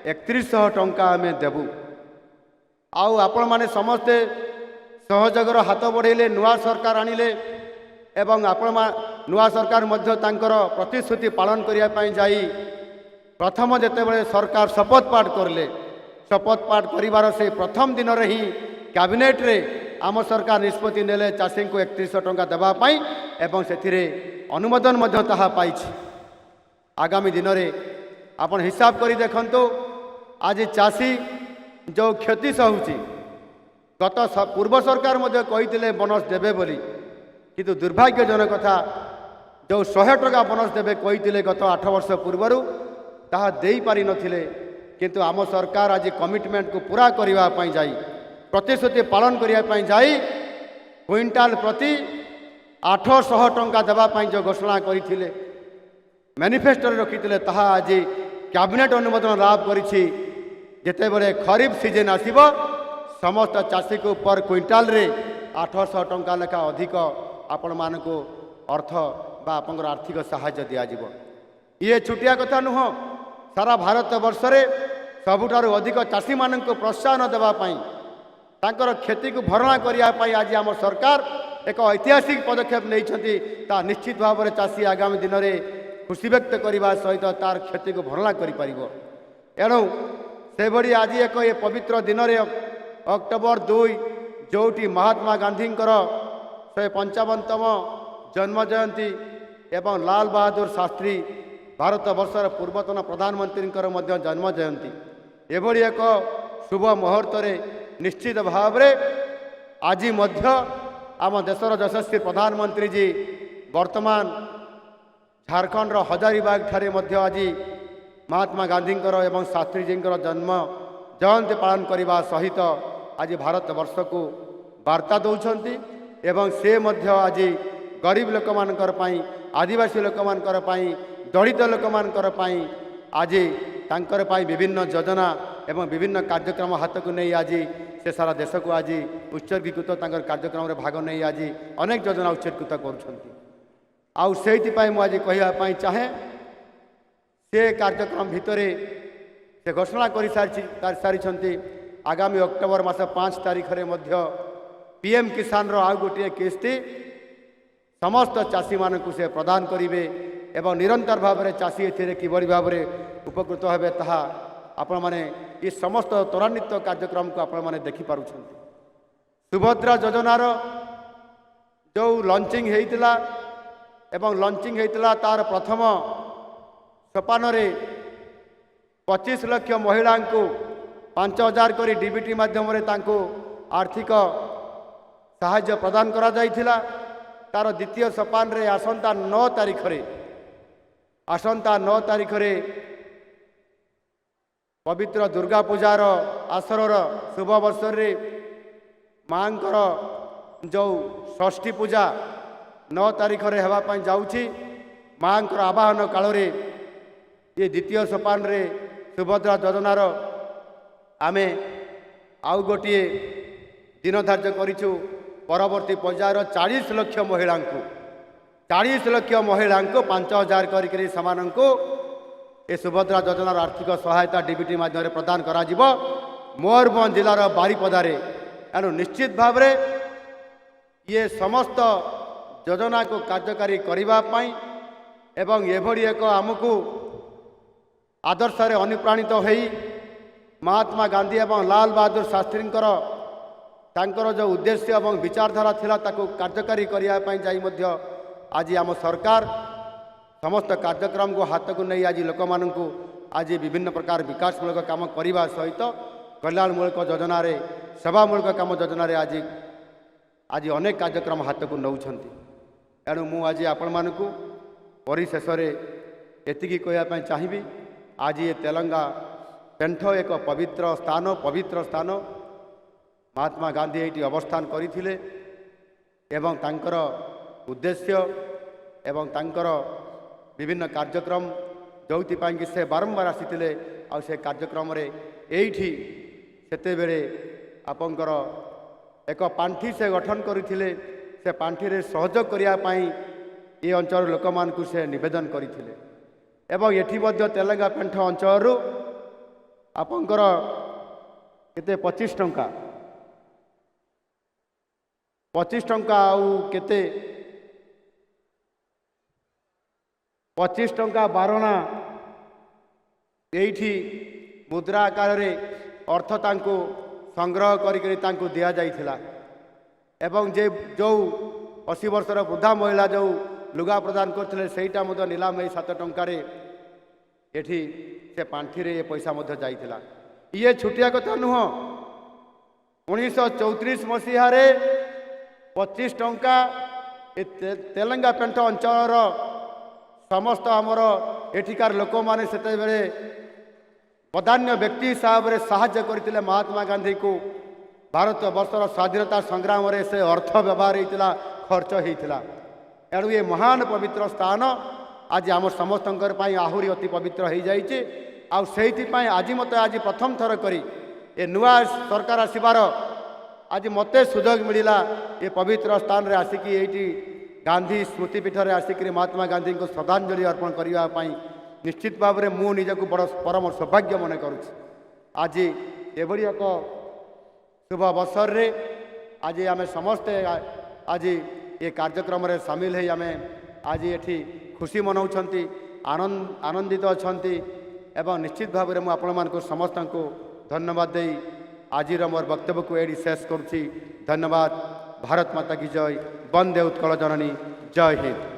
3100 ଟଙ୍କା ଆମେ ଦେବୁ। ଆଉ ଆପଣମାନେ ସମସ୍ତେ ସହଯୋଗର ହାତ ବଢ଼େଇଲେ, ନୂଆ ସରକାର ଆଣିଲେ ଏବଂ ନୂଆ ସରକାର ମଧ୍ୟ ତାଙ୍କର ପ୍ରତିଶ୍ରୁତି ପାଳନ କରିବା ପାଇଁ ଯାଇ ପ୍ରଥମ ଯେତେବେଳେ ସରକାର ଶପଥ ପାଠ କରିଲେ, ଶପଥ ପାଠ କରିବାର ସେଇ ପ୍ରଥମ ଦିନରେ ହିଁ କ୍ୟାବିନେଟ୍ରେ ଆମ ସରକାର ନିଷ୍ପତ୍ତି ନେଲେ ଚାଷୀଙ୍କୁ 3100 ଟଙ୍କା ଦେବା ପାଇଁ ଏବଂ ସେଥିରେ ଅନୁମୋଦନ ମଧ୍ୟ ତାହା ପାଇଛି। ଆଗାମୀ ଦିନରେ ଆପଣ ହିସାବ କରି ଦେଖନ୍ତୁ, ଆଜି ଚାଷୀ ଯେଉଁ କ୍ଷତି ସହୁଛି, ଗତ ପୂର୍ବ ସରକାର ମଧ୍ୟ କହିଥିଲେ ବୋନସ୍ ଦେବେ ବୋଲି, କିନ୍ତୁ ଦୁର୍ଭାଗ୍ୟଜନକ କଥା ଯେଉଁ 100 ଟଙ୍କା ବୋନସ୍ ଦେବେ କହିଥିଲେ ଗତ 8 ବର୍ଷ ପୂର୍ବରୁ ତାହା ଦେଇପାରିନଥିଲେ। କିନ୍ତୁ ଆମ ସରକାର ଆଜି କମିଟମେଣ୍ଟକୁ ପୁରା କରିବା ପାଇଁ ଯାଇ, ପ୍ରତିଶ୍ରୁତି ପାଳନ କରିବା ପାଇଁ ଯାଇ କୁଇଣ୍ଟାଲ ପ୍ରତି 800 ଟଙ୍କା ଦେବା ପାଇଁ ଯେଉଁ ଘୋଷଣା କରିଥିଲେ, ମ୍ୟାନିଫେଷ୍ଟୋରେ ରଖିଥିଲେ, ତାହା ଆଜି କ୍ୟାବିନେଟ୍ ଅନୁମୋଦନ ଲାଭ କରିଛି। ଯେତେବେଳେ ଖରିଫ ସିଜନ୍ ଆସିବ ସମସ୍ତ ଚାଷୀକୁ ପର କୁଇଣ୍ଟାଲରେ 800 ଟଙ୍କା ଲେଖା ଅଧିକ ଆପଣମାନଙ୍କୁ ଅର୍ଥ ବା ଆପଣଙ୍କର ଆର୍ଥିକ ସାହାଯ୍ୟ ଦିଆଯିବ। ଇଏ ଛୋଟିଆ କଥା ନୁହଁ। ସାରା ଭାରତ ବର୍ଷରେ ସବୁଠାରୁ ଅଧିକ ଚାଷୀମାନଙ୍କୁ ପ୍ରୋତ୍ସାହନ ଦେବା ପାଇଁ, ତାଙ୍କର କ୍ଷତିକୁ ଭରଣା କରିବା ପାଇଁ ଆଜି ଆମ ସରକାର ଏକ ଐତିହାସିକ ପଦକ୍ଷେପ ନେଇଛନ୍ତି। ତା ନିଶ୍ଚିତ ଭାବରେ ଚାଷୀ ଆଗାମୀ ଦିନରେ ଖୁସି ବ୍ୟକ୍ତ କରିବା ସହିତ ତାର କ୍ଷତିକୁ ଭରଣା କରିପାରିବ। ଏଣୁ ସେଭଳି ଆଜି ଏକ ଏ ପବିତ୍ର ଦିନରେ ଅକ୍ଟୋବର 2 ଯେଉଁଠି ମହାତ୍ମା ଗାନ୍ଧୀଙ୍କର 155ତମ ଜନ୍ମ ଜୟନ୍ତୀ ଏବଂ ଲାଲ ବାହାଦୁର ଶାସ୍ତ୍ରୀ ଭାରତବର୍ଷର ପୂର୍ବତନ ପ୍ରଧାନମନ୍ତ୍ରୀଙ୍କର ମଧ୍ୟ ଜନ୍ମ ଜୟନ୍ତୀ, ଏଭଳି ଏକ ଶୁଭ ମୁହୂର୍ତ୍ତରେ ନିଶ୍ଚିତ ଭାବରେ ଆଜି ମଧ୍ୟ ଆମ ଦେଶର ଯଶସ୍ୱୀ ପ୍ରଧାନମନ୍ତ୍ରୀଜୀ ବର୍ତ୍ତମାନ ଝାଡ଼ଖଣ୍ଡର ହଜାରିବାଗ ଠାରେ ମଧ୍ୟ ଆଜି ମହାତ୍ମା ଗାନ୍ଧୀଙ୍କର ଏବଂ ଶାସ୍ତ୍ରୀଜୀଙ୍କର ଜନ୍ମ ଜୟନ୍ତୀ ପାଳନ କରିବା ସହିତ ଆଜି ଭାରତବର୍ଷକୁ ବାର୍ତ୍ତା ଦେଉଛନ୍ତି ଏବଂ ସେ ମଧ୍ୟ ଆଜି ଗରିବ ଲୋକମାନଙ୍କର ପାଇଁ, ଆଦିବାସୀ ଲୋକମାନଙ୍କର ପାଇଁ, ଦଳିତ ଲୋକମାନଙ୍କର ପାଇଁ ଆଜି ତାଙ୍କର ପାଇଁ ବିଭିନ୍ନ ଯୋଜନା ଏବଂ ବିଭିନ୍ନ କାର୍ଯ୍ୟକ୍ରମ ହାତକୁ ନେଇ ଆଜି ସେ ସାରା ଦେଶକୁ ଆଜି ଉତ୍ସର୍ଗୀକୃତ, ତାଙ୍କର କାର୍ଯ୍ୟକ୍ରମରେ ଭାଗ ନେଇ ଆଜି ଅନେକ ଯୋଜନା ଉତ୍ସର୍ଗୀକୃତ କରୁଛନ୍ତି। ଆଉ ସେଇଥିପାଇଁ ମୁଁ ଆଜି କହିବା ପାଇଁ ଚାହେଁ, ସେ କାର୍ଯ୍ୟକ୍ରମ ଭିତରେ ସେ ଘୋଷଣା କରିସାରିଛନ୍ତି ଆଗାମୀ ଅକ୍ଟୋବର ମାସ 5 ତାରିଖରେ ମଧ୍ୟ PM କିଷାନର ଆଉ ଗୋଟିଏ କିସ୍ତି ସମସ୍ତ ଚାଷୀମାନଙ୍କୁ ସେ ପ୍ରଦାନ କରିବେ ଏବଂ ନିରନ୍ତର ଭାବରେ ଚାଷୀ ଏଥିରେ କିଭଳି ଭାବରେ ଉପକୃତ ହେବେ ତାହା ଆପଣମାନେ ଏ ସମସ୍ତ ତ୍ୱରାନ୍ୱିତ କାର୍ଯ୍ୟକ୍ରମକୁ ଆପଣମାନେ ଦେଖିପାରୁଛନ୍ତି। ସୁଭଦ୍ରା ଯୋଜନାର ଯେଉଁ ଲଞ୍ଚିଂ ହେଇଥିଲା ଏବଂ ଲଞ୍ଚିଂ ହେଇଥିଲା ତାର ପ୍ରଥମ ସୋପାନରେ 25 ଲକ୍ଷ ମହିଳାଙ୍କୁ 5000 କରି DBT ମାଧ୍ୟମରେ ତାଙ୍କୁ ଆର୍ଥିକ ସାହାଯ୍ୟ ପ୍ରଦାନ କରାଯାଇଥିଲା। ତାର ଦ୍ୱିତୀୟ ସୋପାନରେ ଆସନ୍ତା 9 ତାରିଖରେ ପବିତ୍ର ଦୁର୍ଗା ପୂଜାର ଆସରର ଶୁଭ ବର୍ଷରେ ମାଙ୍କର ଯେଉଁ ଷଷ୍ଠୀ ପୂଜା 9 ତାରିଖରେ ହେବା ପାଇଁ ଯାଉଛି, ମାଙ୍କର ଆବାହନ କାଳରେ ଏ ଦ୍ୱିତୀୟ ସୋପାନରେ ସୁଭଦ୍ରା ଯୋଜନାର ଆମେ ଆଉ ଗୋଟିଏ ଦିନ ଧାର୍ଯ୍ୟ କରିଛୁ। ପରବର୍ତ୍ତୀ ପର୍ଯ୍ୟାୟର 40 ଲକ୍ଷ ମହିଳାଙ୍କୁ 5000 କରିକି ସେମାନଙ୍କୁ ଏ ସୁଭଦ୍ରା ଯୋଜନାର ଆର୍ଥିକ ସହାୟତା DBT ମାଧ୍ୟମରେ ପ୍ରଦାନ କରାଯିବ ମୟୂରଭଞ୍ଜ ଜିଲ୍ଲାର ବାରିପଦାରେ। ଏଣୁ ନିଶ୍ଚିତ ଭାବରେ ଇଏ ସମସ୍ତ ଯୋଜନାକୁ କାର୍ଯ୍ୟକାରୀ କରିବା ପାଇଁ ଏବଂ ଏଭଳି ଏକ ଆମକୁ ଆଦର୍ଶରେ ଅନୁପ୍ରାଣିତ ହୋଇ ମହାତ୍ମା ଗାନ୍ଧୀ ଏବଂ ଲାଲ ବାହାଦୁର ଶାସ୍ତ୍ରୀଙ୍କର ତାଙ୍କର ଯେଉଁ ଉଦ୍ଦେଶ୍ୟ ଏବଂ ବିଚାରଧାରା ଥିଲା ତାକୁ କାର୍ଯ୍ୟକାରୀ କରିବା ପାଇଁ ଯାଇ ମଧ୍ୟ ଆଜି ଆମ ସରକାର ସମସ୍ତ କାର୍ଯ୍ୟକ୍ରମକୁ ହାତକୁ ନେଇ ଆଜି ଲୋକମାନଙ୍କୁ ଆଜି ବିଭିନ୍ନ ପ୍ରକାର ବିକାଶମୂଳକ କାମ କରିବା ସହିତ କଲ୍ୟାଣମୂଳକ ଯୋଜନାରେ, ସେବାମୂଳକ କାମ ଯୋଜନାରେ ଆଜି ଅନେକ କାର୍ଯ୍ୟକ୍ରମ ହାତକୁ ନେଉଛନ୍ତି। ଏଣୁ ମୁଁ ଆଜି ଆପଣମାନଙ୍କୁ ପରିଶେଷରେ ଏତିକି କହିବା ପାଇଁ ଚାହିଁବି, ଆଜି ଏ ତେଲଙ୍ଗା पेंठ एक पवित्र स्थान महात्मा गांधी ये अवस्थान करथिले एवं तांकर उद्देश्य एवं तांकर विभिन्न कार्यक्रम जोपाई कि से बारंबार आसीथिले आ से कार्यक्रम रे एठी सेते बेले आपनकर एक पांठी से गठन करथिले से पांठी रे सहयोग करिया पाई ये अंचल लोक मान को से निवेदन करथिले एवं एठी मध्य तेलंगा पेंठ अंचल रु आपनकर केते 25 टंका आउ केते 25 टंका 12 ना एठी मुद्रा आकार रे अर्थ तांको संग्रह करी तांको दिया जाइथिला एवं जे जो 80 वर्षर वृद्धा महिला जो लुगा प्रदान करथिले सेटा मध्य नीलाम 7 टंका रे एठी से पांठी रे पैसा मध्य जाइथिला ये छुटिया कथा नुह 1934 मसीहा रे 25 टंका तेलंगा पेंठ अंचल समस्त आमर एठिकार लोक माने सेते बेले प्रधान्य व्यक्ति हिसाब से साहाय्य करथिले महात्मा गांधी को भारत वर्षर स्वाधीनता संग्राम रे से अर्थ व्यवहार होता खर्च होता एणु ये महान पवित्र स्थान आज आम समस्त आहरी अति पवित्र हो जाइए आज मत आज प्रथम थर करी ए नुआ सरकार आसबार आज मत सुजोग मिलला ये पवित्र स्थान रे आसिकी एठी गांधी स्मृतिपीठ रे आसिकी महात्मा गांधी को श्रद्धांजलि अर्पण करने निश्चित भाव में मु निजक बड़ परम सौभाग्य मन करुच्ची आज एभली एक शुभ अवसर रे आज आम समस्ते आज ये कार्यक्रम रे सामिल है आम आज ये खुशी मनाउछंती आनंदित अछंती एवं निश्चित भाव में मुझे समस्त को धन्यवाद दे आज मोर वक्तव्य को ये शेष करुच्ची। धन्यवाद। भारत माता की जय। वंदे उत्कल जननी। जय हिंद।